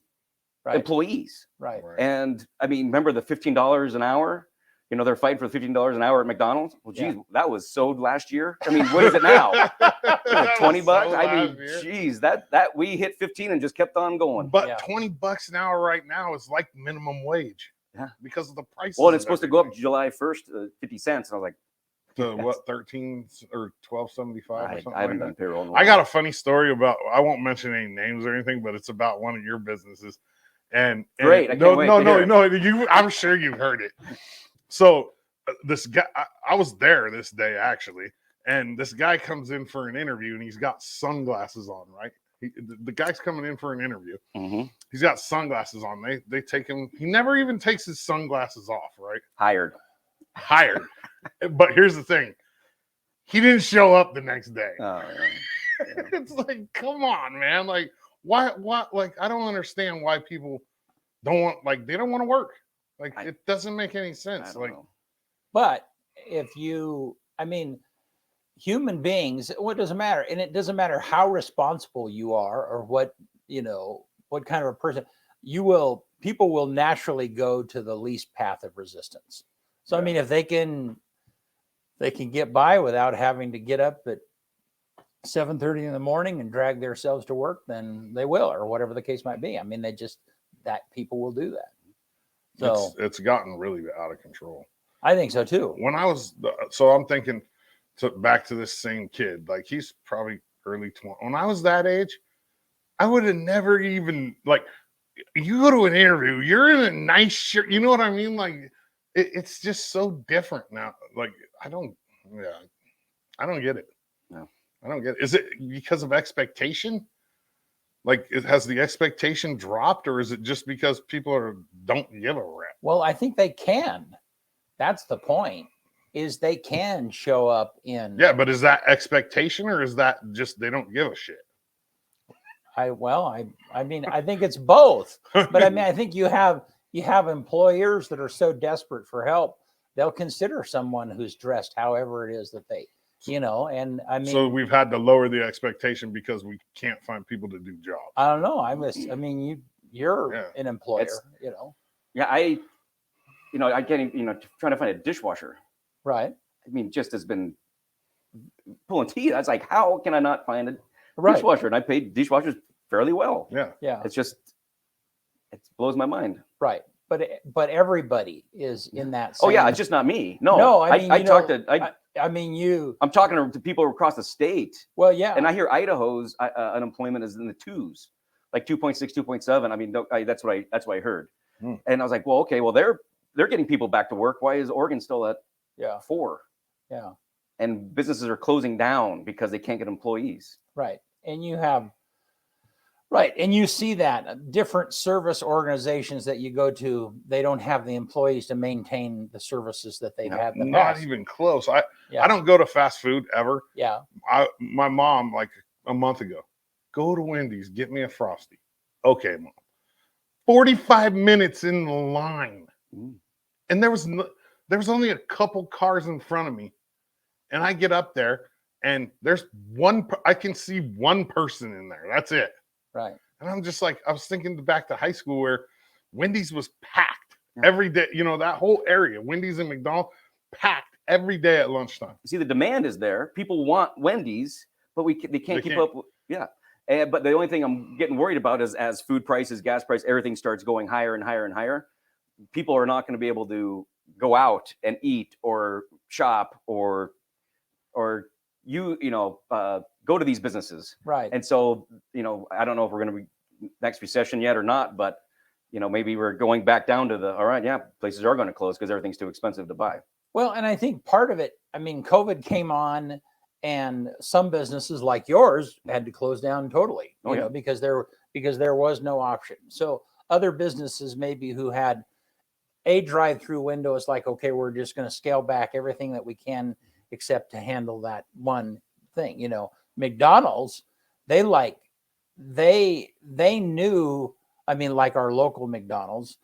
employees. Right. And I mean, remember the $15 an hour? They're fighting for $15 an hour at McDonald's. Well, geez, that was sold last year. I mean, what is it now? $20? I mean, geez, that we hit 15 and just kept on going. But $20 an hour right now is like minimum wage. Yeah. Because of the prices. Well, it's supposed to go up July 1st, 50 cents. And I was like, to what, 13 or 12.75 or something? I haven't done payroll. I got a funny story about, I won't mention any names or anything, but it's about one of your businesses. And great. No, I'm sure you've heard it. So this guy, I was there this day actually, and this guy comes in for an interview and he's got sunglasses on, right? The guy's coming in for an interview. Mm-hmm. He's got sunglasses on. They take him. He never even takes his sunglasses off, right? Hired. But here's the thing. He didn't show up the next day. Oh, yeah. It's like, come on, man. Like, why? Like, I don't understand why people don't want to work. Like, it doesn't make any sense. But human beings, what doesn't matter. And it doesn't matter how responsible you are or what, a person people will naturally go to the least path of resistance. So I mean, if they can get by without having to get up at 7:30 in the morning and drag themselves to work, then they will, or whatever the case might be. I mean, people will do that. So it's gotten really out of control. I think so too. When I was, so I'm thinking back to this same kid, like he's probably early 20. When I was that age, I would have never even, like, you go to an interview, you're in a nice shirt. You know what I mean? Like, it's just so different now. Like, I don't get it. No. I don't get it. Is it because of expectation? Like, has the expectation dropped, or is it just because people don't give a rap? Well, I think they can. That's the point. Is they can show up in. Yeah, but is that expectation, or is that just they don't give a shit? I mean, I think it's both. But I mean, I think you have employers that are so desperate for help, they'll consider someone who's dressed however it is that they, and I mean. So we've had to lower the expectation because we can't find people to do jobs. I don't know. You're an employer, Yeah, I can't even, trying to find a dishwasher. Right. I mean, just has been pulling teeth. I was like, how can I not find a Right. dishwasher? And I paid dishwashers fairly well. Yeah. Yeah. It blows my mind. Right. But everybody is in that. Oh yeah, same- it's just not me. No. No, I mean, I'm talking to people across the state. Well, yeah. And I hear Idaho's unemployment is in the 2s, like 2.6, 2.7. I mean, that's what I heard. And I was like, well, okay, well they're getting people back to work. Why is Oregon still at 4? Yeah. And businesses are closing down because they can't get employees. Right. And you see that different service organizations that you go to, they don't have the employees to maintain the services that they've had in the Not past. even close. I don't go to fast food ever. Yeah. My mom, like a month ago, go to Wendy's, get me a Frosty. Okay, Mom. 45 minutes in the line. And there was only a couple cars in front of me. And I get up there and there's I can see one person in there. That's it. Right. And I'm just like, I was thinking back to high school where Wendy's was packed every day. That whole area, Wendy's and McDonald's, packed every day at lunchtime. See, the demand is there. People want Wendy's, but they can't keep up. Yeah. But the only thing I'm getting worried about is as food prices, gas price, everything starts going higher and higher and higher, people are not going to be able to go out and eat or shop or go to these businesses. Right. And so, I don't know if we're going to be next recession yet or not, but maybe we're going back down to places are going to close because everything's too expensive to buy. Well, and I think part of it, I mean, COVID came on and some businesses like yours had to close down totally, because there was no option. So other businesses maybe who had a drive-through window, it's like, okay, we're just going to scale back everything that we can except to handle that one thing. McDonald's, they knew, I mean, like our local McDonald's,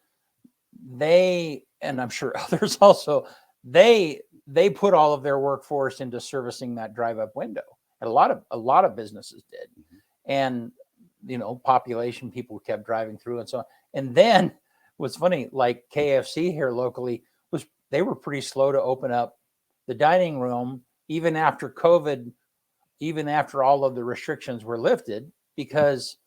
and I'm sure others also, they put all of their workforce into servicing that drive-up window. And a lot of businesses did. And, population, people kept driving through and so on. And then what's funny, like KFC here locally, they were pretty slow to open up the dining room, even after COVID, even after all of the restrictions were lifted, because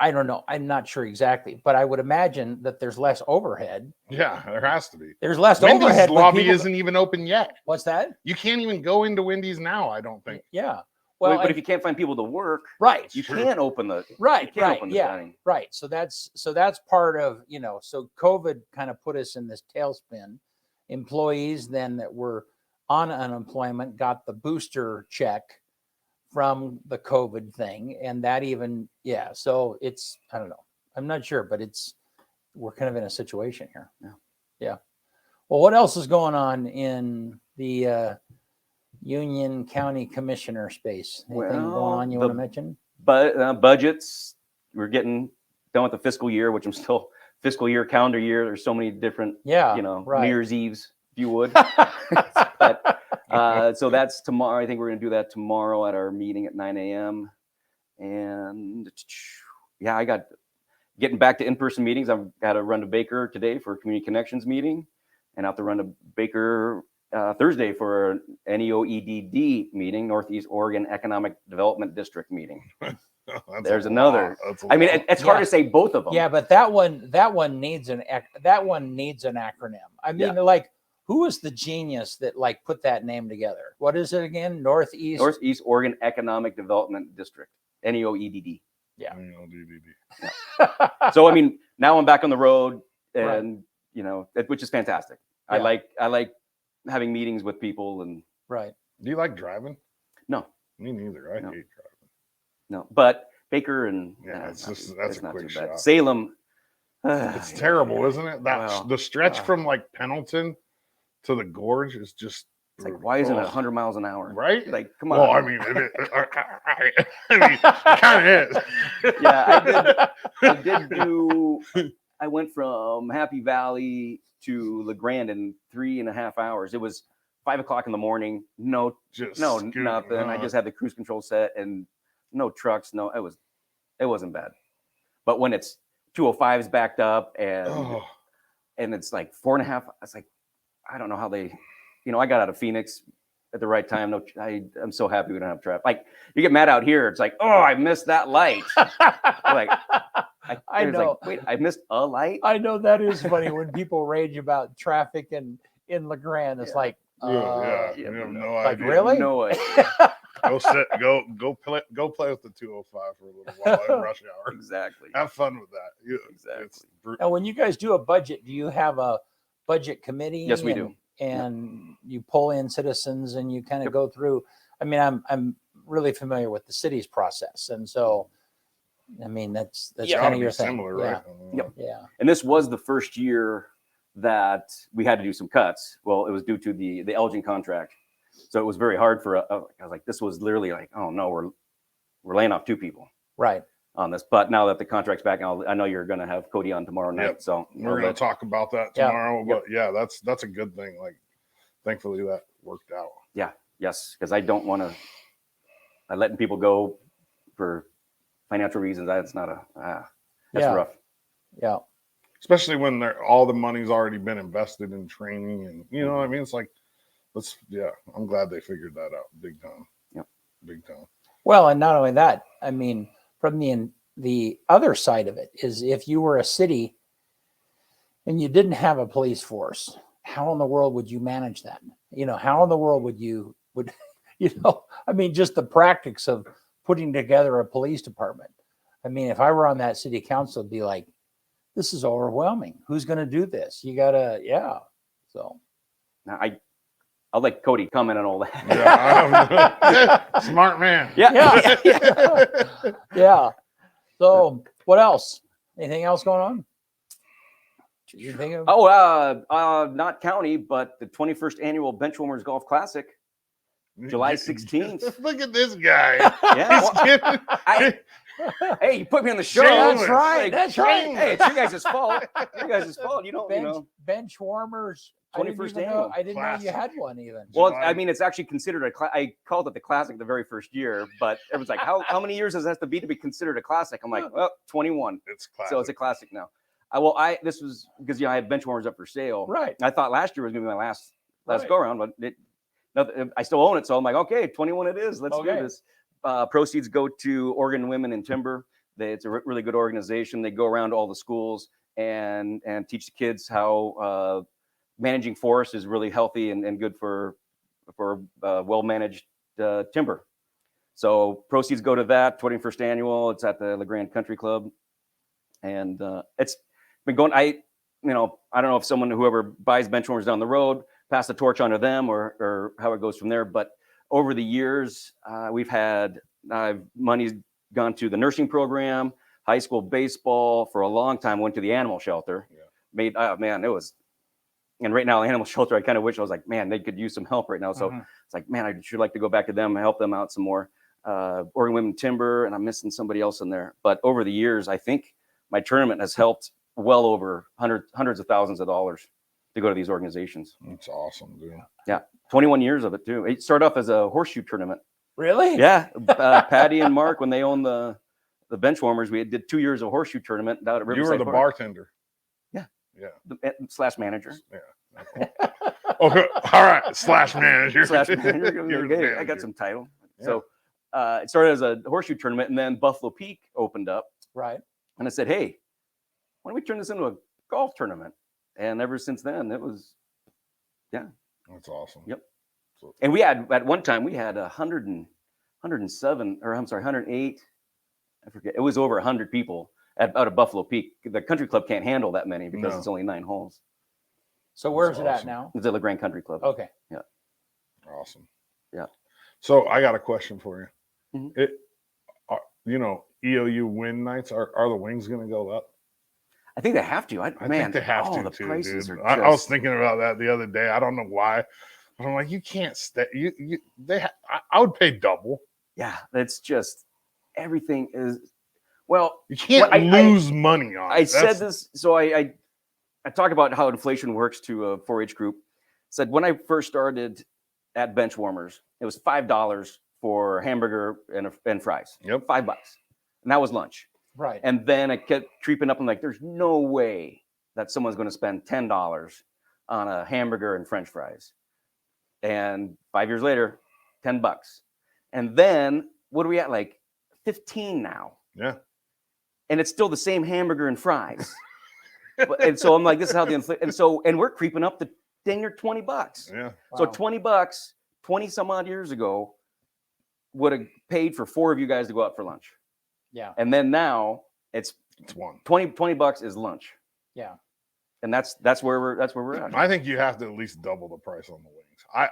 I don't know, I'm not sure exactly, but I would imagine that there's less overhead. Yeah, there has to be. There's less Wendy's overhead. lobby isn't even open yet. What's that? You can't even go into Wendy's now, I don't think. Yeah. Well, but if you can't find people to work, right, you can't open the dining. Right. So that's part of, so COVID kind of put us in this tailspin. Employees then that were on unemployment got the booster check from the COVID thing. And that even, so it's, I don't know, I'm not sure, but we're kind of in a situation here. Yeah. Well, what else is going on in the Union County Commissioner space? Anything going on you want to mention? But budgets, we're getting done with the fiscal year, which I'm still fiscal year, calendar year. There's so many different, New Year's Eves, if you would. But, so that's tomorrow. I think we're going to do that tomorrow at our meeting at 9 a.m. And yeah, I got getting back to in-person meetings. I've got to run to Baker today for a Community Connections meeting, and I have to run to Baker Thursday for an NEOEDD meeting, Northeast Oregon Economic Development District meeting. There's another. I mean, it's hard to say both of them. Yeah, but that one needs an acronym. I mean, like, who was the genius that like put that name together? What is it again? Northeast Oregon Economic Development District, NEOEDD. Yeah. So I mean, now I'm back on the road, and you know, which is fantastic. Yeah. I like having meetings with people, and right. Do you like driving? No, me neither. I hate driving. No, but Baker and that's a quick shot. Salem, it's terrible, isn't it? The stretch from like Pendleton to the gorge is just. It's like, why isn't it 100 miles an hour? Right? Like, come on. Well, I mean, it kind of is. Yeah, I went from Happy Valley to LeGrand in 3.5 hours. It was 5 o'clock in the morning. No, nothing. I just had the cruise control set and no trucks. No, it wasn't bad. But when it's 205's backed up and it's like 4.5, it's like, I don't know how they. You know, I got out of Phoenix at the right time. I'm so happy we don't have traffic. Like, you get mad out here, it's like, oh, I missed that light. Like, I know. Like, wait, I missed a light. I know that is funny when people rage about traffic in LeGrand. It's like, you have no like, idea. really? No idea. Go play with the 205 for a little while in rush hour. Exactly. Have fun with that. Exactly. Now, when you guys do a budget, do you have a budget committee? Yes, we do. And you pull in citizens and you kind of go through. I mean, I'm really familiar with the city's process, and so I mean that's kind of your thing. Similar, right? Yeah. And this was the first year that we had to do some cuts. Well, it was due to the Elgin contract, so it was very hard for. I was like, this was literally like, oh no, we're laying off 2 people, right, on this. But now that the contract's back, I know you're going to have Cody on tomorrow night, so we're going to talk about that tomorrow. But that's a good thing. Like, thankfully that worked out. Yeah. Yes, because I don't want to. I letting people go for financial reasons. That's not that's rough. Yeah. Especially when all the money's already been invested in training, and you know what I mean. It's like, I'm glad they figured that out. Big time. Yep. Big time. Well, and not only that, I mean, from the other side of it is if you were a city and you didn't have a police force, how in the world would you manage that? You know, how in the world would I mean, just the practice of putting together a police department. I mean, if I were on that city council, it'd be like, this is overwhelming. Who's going to do this? You gotta, So now I'll let Cody comment on all that. Yeah, smart man. Yeah. So what else? Anything else going on? Not county, but the 21st annual Benchwarmers Golf Classic, July 16th. Look at this guy. Yeah, hey, you put me on the show. That's right. That's right. Hey, it's your guys' fault. Your guys' fault. You don't, Benchwarmers. 21st annual. I didn't know you had one even. Well, I mean, it's actually considered I called it the classic the very first year, but everyone's like, how many years does it have to be considered a classic? I'm like, well, 21. It's classic. So it's a classic now. This was because I had Benchwarmers up for sale. Right. I thought last year was going to be my last go around, but I still own it. So I'm like, okay, 21 it is. Let's do this. Proceeds go to Oregon Women in Timber. It's a really good organization. They go around to all the schools and teach the kids how managing forests is really healthy and good for well-managed timber. So proceeds go to that 21st annual. It's at the LeGrand Country Club, and it's been going. I don't know if whoever buys Benchwarmers down the road pass the torch on to them or how it goes from there. But over the years, we've had money's gone to the nursing program, high school baseball. For a long time, went to the animal shelter. Yeah. It was. And right now, the animal shelter, I kind of wish I was like, man, they could use some help right now. So it's like, man, I should like to go back to them and help them out some more. Oregon Women Timber, and I'm missing somebody else in there. But over the years, I think my tournament has helped well over hundreds of thousands of dollars to go to these organizations. That's awesome, dude. Yeah, 21 years of it too. It started off as a horseshoe tournament. Really? Yeah, Patty and Mark, when they owned the the bench warmers. We did 2 years of horseshoe tournament down at You Riverside were the Park. bartender. Yeah. Yeah. Slash manager. Yeah. Okay. All right. Slash manager. Slash manager. You were the Hey, I got manager. some title. Yeah. So it started as a horseshoe tournament, and then Buffalo Peak opened up, Right. and I said, "Hey, why don't we turn this into a golf tournament?" And ever since then, it was, That's awesome. Yep. So, and we had at one time we had 107, or I'm sorry, 108. I forget. It was over 100 people out of Buffalo Peak. The country club can't handle that many because No. it's only 9 holes. So where's it at awesome. now? It's at the Grand Country Club. Okay. awesome. Yeah. So I got a question for you. Mhm. EOU win nights, are the wings going to go up? I think they have to. I think they have to the too, prices dude. are I was just- thinking about that the other day. I don't know why. But I'm like, you can't stay. I would pay double. Yeah, it's just everything is. Well, You can't I lose money on it. I said That's- this, so I talk about how inflation works to a 4-H group. Said when I first started at Benchwarmers, it was $5 for a hamburger and fries. Yep. $5, and that was lunch. Right. And then I kept creeping up. I'm like, there's no way that someone's going to spend $10 on a hamburger and French fries. And 5 years later, $10. And then what are we at? Like 15 now. Yeah. And it's still the same hamburger and fries. And so I'm like, this is how the inflation. And we're creeping up to dang near $20. Yeah. So Wow. $20, 20 some odd years ago, would have paid for 4 of you guys to go out for lunch. Yeah. And then now it's It's one. $20 is lunch. Yeah. And that's where we're at. I think you have to at least double the price on the wings.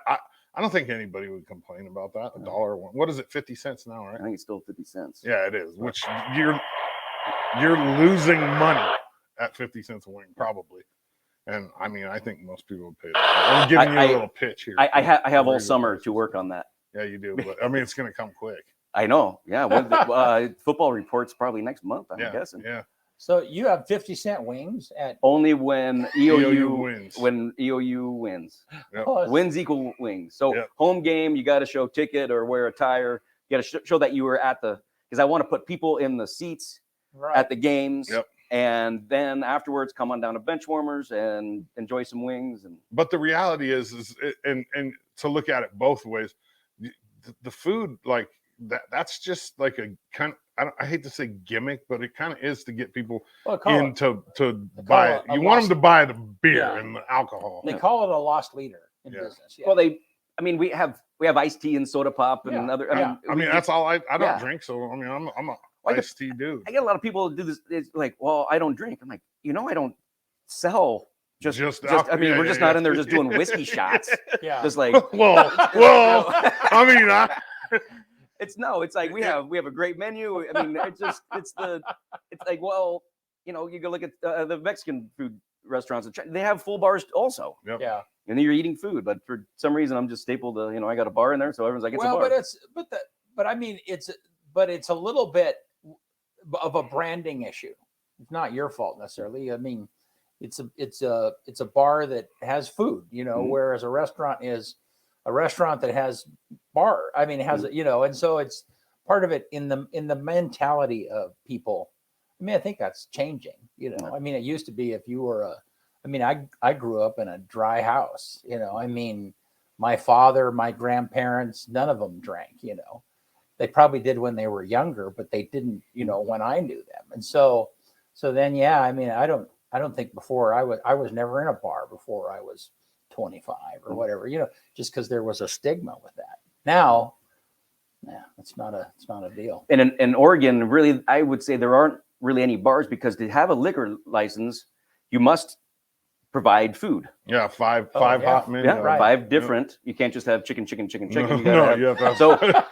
I don't think anybody would complain about that. $1 one. What is it? 50 cents now, right? I think it's still 50 cents. Yeah, it is. Which you're losing money at 50 cents a wing, probably. And I mean, I think most people would pay that. I'm giving you a little pitch here. I have all Regular summer prices. to work on that. Yeah, you do. But I mean, it's going to come quick. I know. Yeah. Football reports probably next month, I'm guessing. Yeah. So you have 50-cent wings at Only when EOU wins. when EOU wins. Yep. oh, Wins equal wings. So Yep. home game, you got to show ticket or wear a tire. You got to show that you were at because I want to put people in the seats right. at the games. Yep. And then afterwards, come on down to Benchwarmers and enjoy some wings. And But the reality is and to look at it both ways, the food, like that's just like a kind of, I hate to say gimmick, but it kind of is to get people Well, call in it- to buy it. a You want lost- them to buy the beer Yeah. and the alcohol. they call it a lost leader in Yeah. business. Yeah. well, we have iced tea and soda pop and Yeah, other. yeah. I mean, that's all I don't Yeah. drink. So, I mean, I'm a Like a- iced tea dude. I get a lot of people do this. It's like, well, I don't drink. I'm like, I don't sell. Just alcohol. I mean, Yeah, we're yeah, just yeah. not in there just doing whiskey shots. yeah. Just like, well, I mean, it's like we have a great menu. I mean, it's like, well, you go look at the Mexican food restaurants. They have full bars also, yeah. and then you're eating food. But for some reason, I'm just stapled to, I got a bar in there, so everyone's like, it's Well, a bar. but I mean, it's a little bit of a branding issue. It's not your fault necessarily. I mean, it's a bar that has food, Mhm. whereas a restaurant is a restaurant that has bar. I mean, it has, and so it's part of it in the mentality of people. I mean, I think that's changing, I mean, it used to be if you were I grew up in a dry house, I mean, my father, my grandparents, none of them drank, they probably did when they were younger, but they didn't, when I knew them. And so then, yeah, I mean, I don't think before I was never in a bar before I was 25 or whatever, just because there was a stigma with that. Now, yeah, it's not a deal. And in Oregon, really, I would say there aren't really any bars because to have a liquor license, you must provide food. yeah, five yeah. hot men. Yeah, right. 5 different. You can't just have chicken. You gotta No, have, you have to have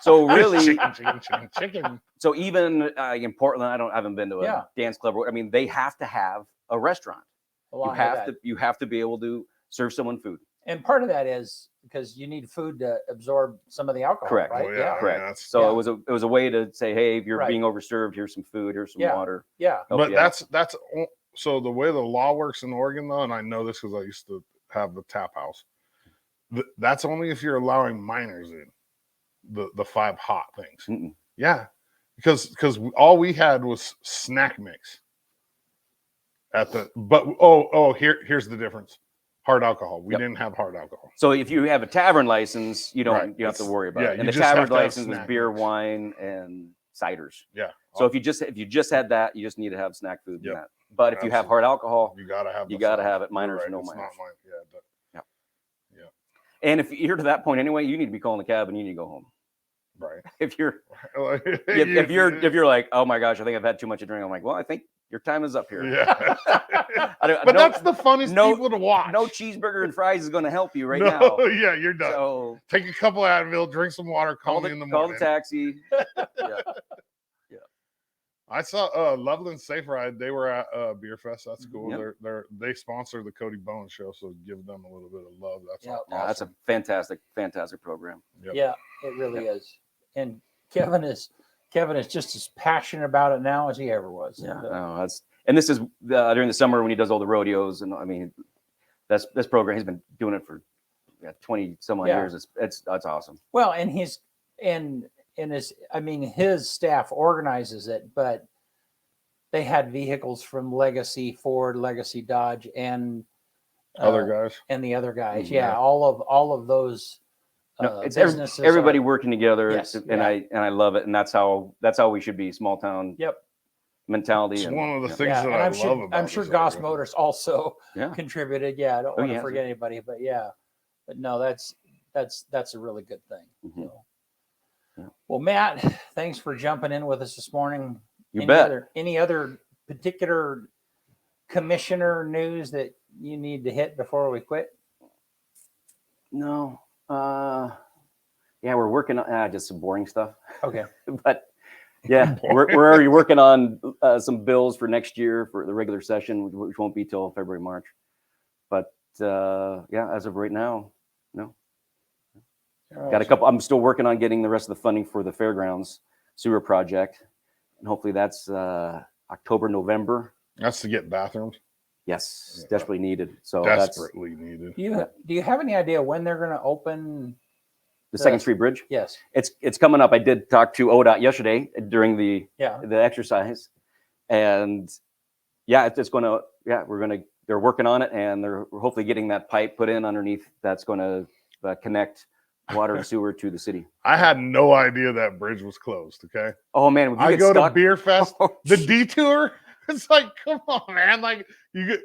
so really, chicken. so even in Portland, I haven't been to a Yeah. dance club. I mean, they have to have a restaurant. Along with that. You have to be able to serve someone food. And part of that is because you need food to absorb some of the alcohol, Correct. right? Oh, yeah. Correct. that's- So Yeah. it was a way to say, hey, if you're Right. being overserved, here's some food, here's some Yeah. water. Yeah. Help But you out. that's so the way the law works in Oregon, though, and I know this because I used to have the tap house. That's only if you're allowing minors in the 5 hot things. Mm-mm. Yeah, because all we had was snack mix at the. But here's the difference: hard alcohol. We didn't have hard alcohol. So if you have a tavern license, you don't Right. you don't have to worry about Yeah, it. you And the just have tavern to have license was snack beer, mix. wine, and ciders. Yeah. So if you just had that, you just need to have snack food. Yep. And that. But if you have hard alcohol, you gotta have. you the gotta sauce. have it. Minors You're or no it's minors. not mine. Yeah. And if you're to that point anyway, you need to be calling the cab and you need to go home. Right. If you're Like, if you're like, oh my gosh, I think I've had too much to drink. I'm like, well, I think your time is up here. Yeah. But But that's the funnest people to watch. No cheeseburger and fries is going to help you right no, now. Yeah, you're done. So Take a couple of Advil, drink some water, call me in the morning. Call the taxi. I saw Loveland Safe Ride. They were at Beer Fest. That's cool. Yep. They sponsor the Cody Bone show, so give them a little bit of love. That's Yeah. awesome. Yeah, that's a fantastic program. Yep. Yeah, it really is. And Kevin is just as passionate about it now as he ever was. Yeah, So, no, and this is during the summer when he does all the rodeos, and I mean, this program he's been doing it for 20 some odd years. It's awesome. well, and his staff organizes it, but they had vehicles from Legacy Ford, Legacy Dodge, and Other guys. and the other guys. Yeah. Yeah, all of those. No, it's businesses everybody are- working together, Yes, and I love it, and that's how we should be. Small town mentality. It's and, one of the yeah. things Yeah, that and I I'm love sure about I'm sure this Goss area. Motors also Yeah. contributed. Yeah, I don't want to yeah. forget anybody, but yeah, but no, that's a really good thing. Mhm. So. Yeah. Well, Matt, thanks for jumping in with us this morning. You bet. Any other particular commissioner news that you need to hit before we quit? No. Yeah, we're working on just some boring stuff. Okay. But yeah, we're already working on some bills for next year for the regular session, which won't be till February, March. But yeah, as of right now, no. Got a couple. I'm still working on getting the rest of the funding for the fairgrounds sewer project, and hopefully that's October, November. That's to get bathrooms. Yes, desperately needed. So that's Desperately needed. Do you have any idea when they're going to open the Second Street Bridge. Yes. It's coming up. I did talk to ODOT yesterday during the exercise, and yeah, it's going to they're working on it, and they're hopefully getting that pipe put in underneath that's going to connect water and sewer to the city. I had no idea that bridge was closed. Okay. Oh man, I go to Beer Fest, the detour. It's like, come on, man! Like it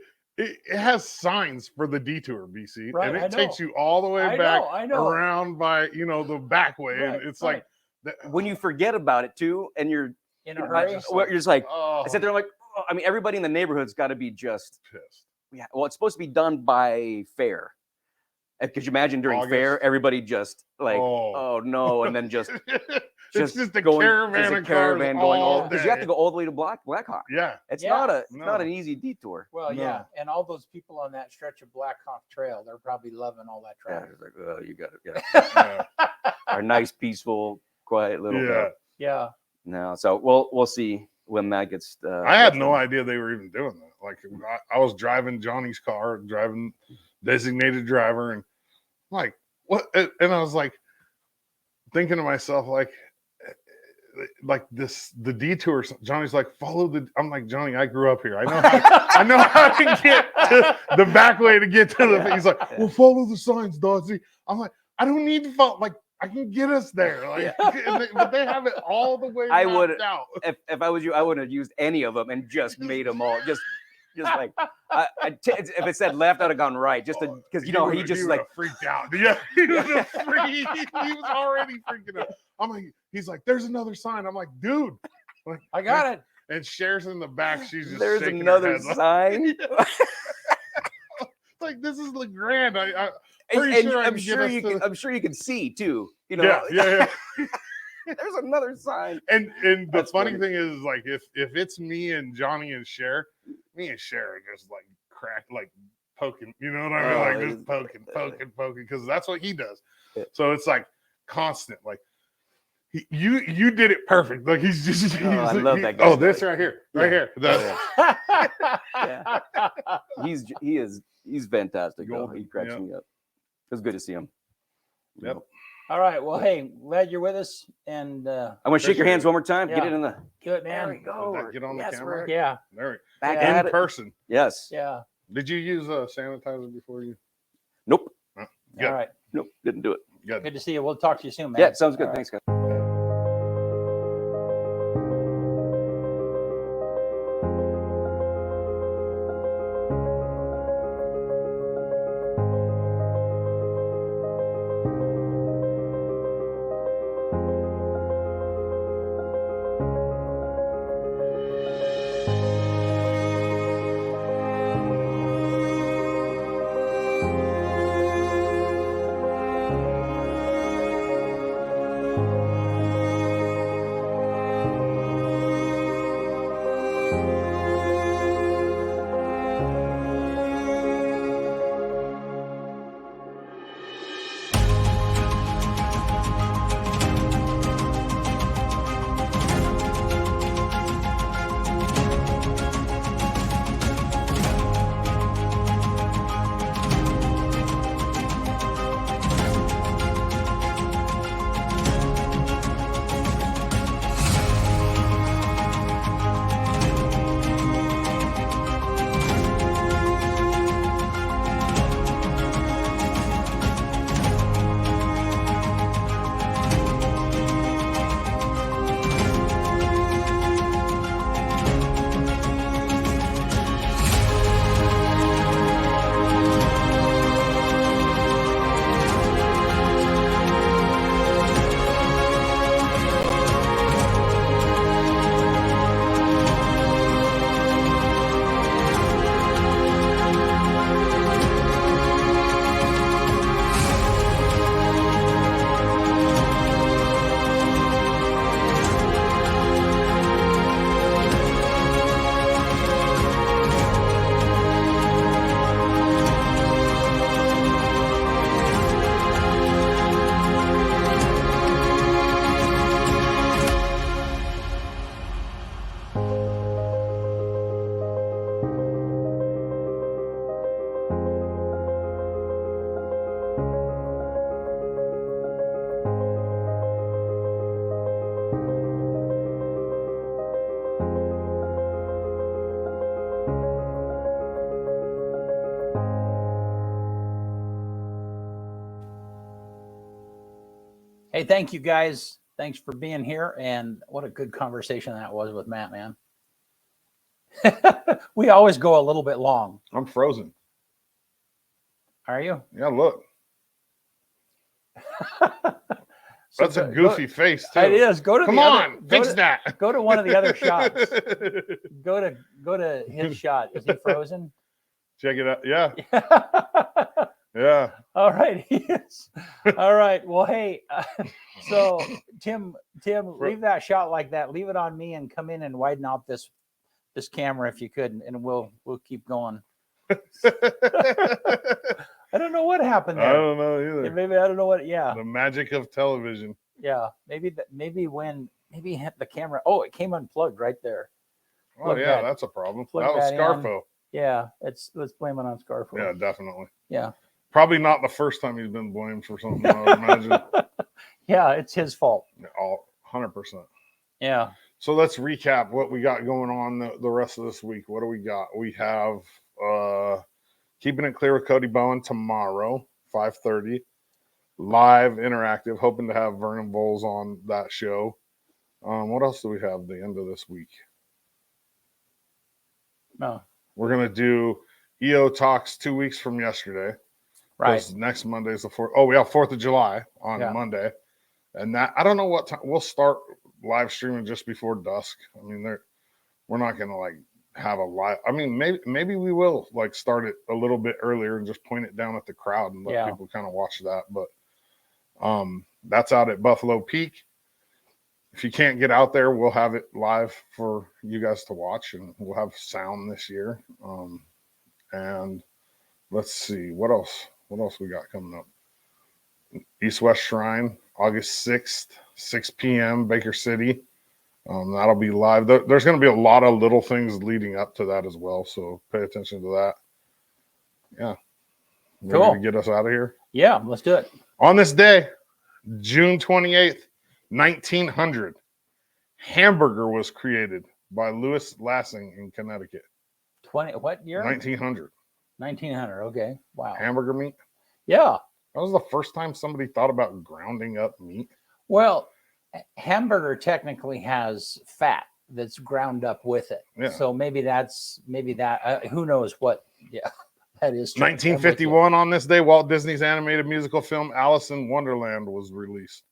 has signs for the detour, BC, Right, and I it takes know. you all the way I back know. around by the back way, Right, and it's right. like when you forget about it too, and you're In a hurry. you're just like, oh, I sit there, I'm like, oh, I mean, everybody in the neighborhood's got to be just, pissed. yeah. Well, it's supposed to be done by fair. Could you imagine during August. fair, everybody just like, Oh. oh no, and then just It's just a going, caravan just a of caravan cars going all all because you have to day. go all the way to Blackhawk. Yeah, It's Yeah. not No. not an easy detour. Well, No. yeah, and all those people on that stretch of Black Hawk Trail, they're probably loving all that Yeah, traffic. it's like, oh, you got it. Yeah, yeah, our nice, peaceful, quiet little. yeah. Yeah. No, so we'll see when that gets. I had gets no done. idea they were even doing that. Like I was driving Johnny's car, driving designated driver, and I'm like, what? And I was like thinking to myself, like the detour. Johnny's like, follow the. I'm like, Johnny, I grew up here. I know how to get to the back way to get to the. He's like, well, follow the signs, Doddsy. I'm like, I don't need to follow. Like, I can get us there. Like, but they have it all the way. I would- mapped out. If I was you, I wouldn't have used any of them and just made them all just like if it said left, I'd have gone right just because he would've- just would've like freaked out. Yeah, he was already freaking out. I'm like, he's like, there's another sign. I'm like, dude, like, I got it. And Cher's in the back. She's just there's shaking another her head like, sign. like, this is LeGrand. I'm And pretty sure I I'm can sure get us you to can. the- I'm sure you can see too. Yeah. There's another sign. And the That's funny funny. thing is, like, if it's me and Johnny and Cher, me and Cher are just like poking. You know what I mean? Oh, Like it just is- poking, because that's what he does. Yeah. So it's like constant. Like you did it perfect. Like he's just. I love that guy. Oh, this right here, right Yeah. here. That- Yeah. He's fantastic. Though. Golden, He cracks yeah. me up. It was good to see him. Yep. All right. Well, hey, glad you're with us. And I want to shake your hands one more time. Get Yeah. it in the. do it, There we man. go. Did that get on the Yes, camera? we're Yeah. There, back Yeah. at in it. person. Yes. Yeah. Did you use sanitizer before you? Nope. Good. All right. Nope. Didn't do it. Good. Good to see you. We'll talk to you soon, man. Yeah, sounds good. All right. Thanks, guys. Hey, thank you guys. Thanks for being here. And what a good conversation that was with Matt, man. We always go a little bit long. I'm frozen. Are you? Yeah, look. So That's a goofy face too. It is. Go to Come the on, other, fix that. Go to one of the other shots. Go to his shot. Is he frozen? Check it out. Yeah, yeah. All right, he is. All right. Well, hey, so Tim, leave that shot like that. Leave it on me, and come in and widen out this camera if you could, and we'll keep going. I don't know what happened there. I don't know either. Maybe I don't know what. Yeah, The magic of television. yeah. Maybe the camera. Oh, it came unplugged right there. Oh Plug yeah, that- that's a problem. plug That was that in. Scarfo. Yeah, let's blame it on Scarfo. Yeah, definitely. Yeah. Probably not the first time he's been blamed for something, I would imagine. Yeah, it's his fault. All 100%. Yeah. So let's recap what we got going on the rest of this week. What do we got? We have Keeping It Clear with Cody Bowen tomorrow, 5:30. Live interactive. Hoping to have Vernon Bowles on that show. What else do we have at the end of this week? No. We're going to do EO Talks 2 weeks from yesterday. Right. 'Cause next Monday is the 4th. Oh, we have 4th of July on Yeah. Monday. And that, I don't know what time. We'll start live streaming just before dusk. I mean, we're not going to like have a live. I mean, maybe we will like start it a little bit earlier and just point it down at the crowd and let people kind of watch that. But that's out at Buffalo Peak. If you can't get out there, we'll have it live for you guys to watch, and we'll have sound this year. And let's see what else we got coming up. East West Shrine, August 6th, 6 p.m. Baker City. That'll be live. There's going to be a lot of little things leading up to that as well, so pay attention to that. Yeah. Cool. Ready to get us out of here? Yeah, let's do it. On this day, June 28th, 1900. Hamburger was created by Louis Lassing in Connecticut. What year? 1900. 1900. Okay. Wow. Hamburger meat. Yeah. That was the first time somebody thought about grounding up meat. Well, hamburger technically has fat that's ground up with it. Yeah. So maybe that. Who knows what? Yeah, that is true. 1951, on this day, Walt Disney's animated musical film Alice in Wonderland was released.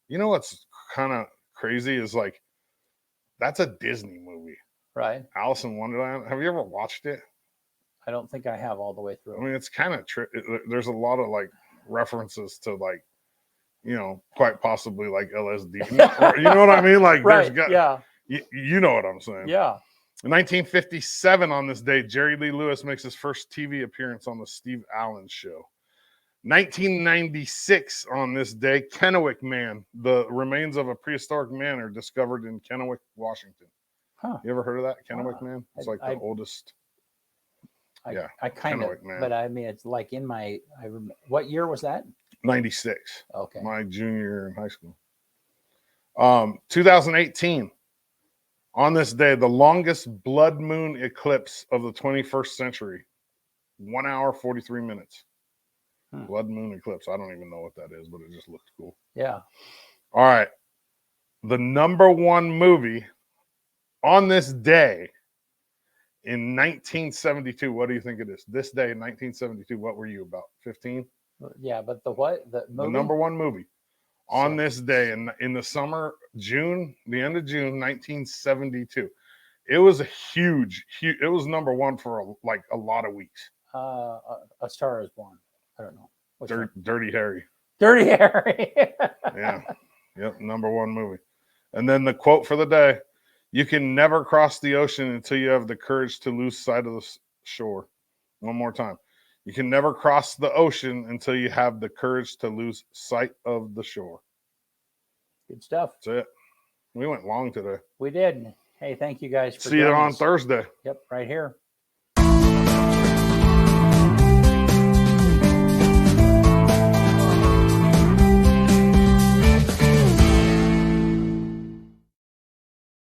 You know what's kind of crazy is like, that's a Disney movie. Right. Alice in Wonderland. Have you ever watched it? I don't think I have all the way through. I mean, it's kind of there's a lot of like references to like, quite possibly like LSD. You know what I mean? Like, Right. yeah. You know what I'm saying? Yeah. In 1957, on this day, Jerry Lee Lewis makes his first TV appearance on the Steve Allen Show. 1996, on this day, Kennewick Man, the remains of a prehistoric man, are discovered in Kennewick, Washington. Huh. You ever heard of that, Kennewick Man? It's like the I oldest. I kind of, Kennewick Man. but I mean, it's like in my. What year was that? 96. Okay. My junior year in high school. 2018. On this day, the longest blood moon eclipse of the 21st century. 1 hour, 43 minutes. Blood moon eclipse. I don't even know what that is, but it just looks cool. Yeah. All right. The number one movie on this day in 1972. What do you think it is? This day in 1972. What were you, about 15? Yeah, but the what? The movie? The number one movie on this day in the summer, June, the end of June, 1972. It was a huge. It was number one for a lot of weeks. A Star is Born. I don't know. Dirty Harry. Dirty Harry. Yeah. Yep. Number one movie. And then the quote for the day: "You can never cross the ocean until you have the courage to lose sight of the shore." One more time. You can never cross the ocean until you have the courage to lose sight of the shore. Good stuff. That's it. We went long today. We did. Hey, thank you guys for See you joining on us. Thursday. Yep, right here.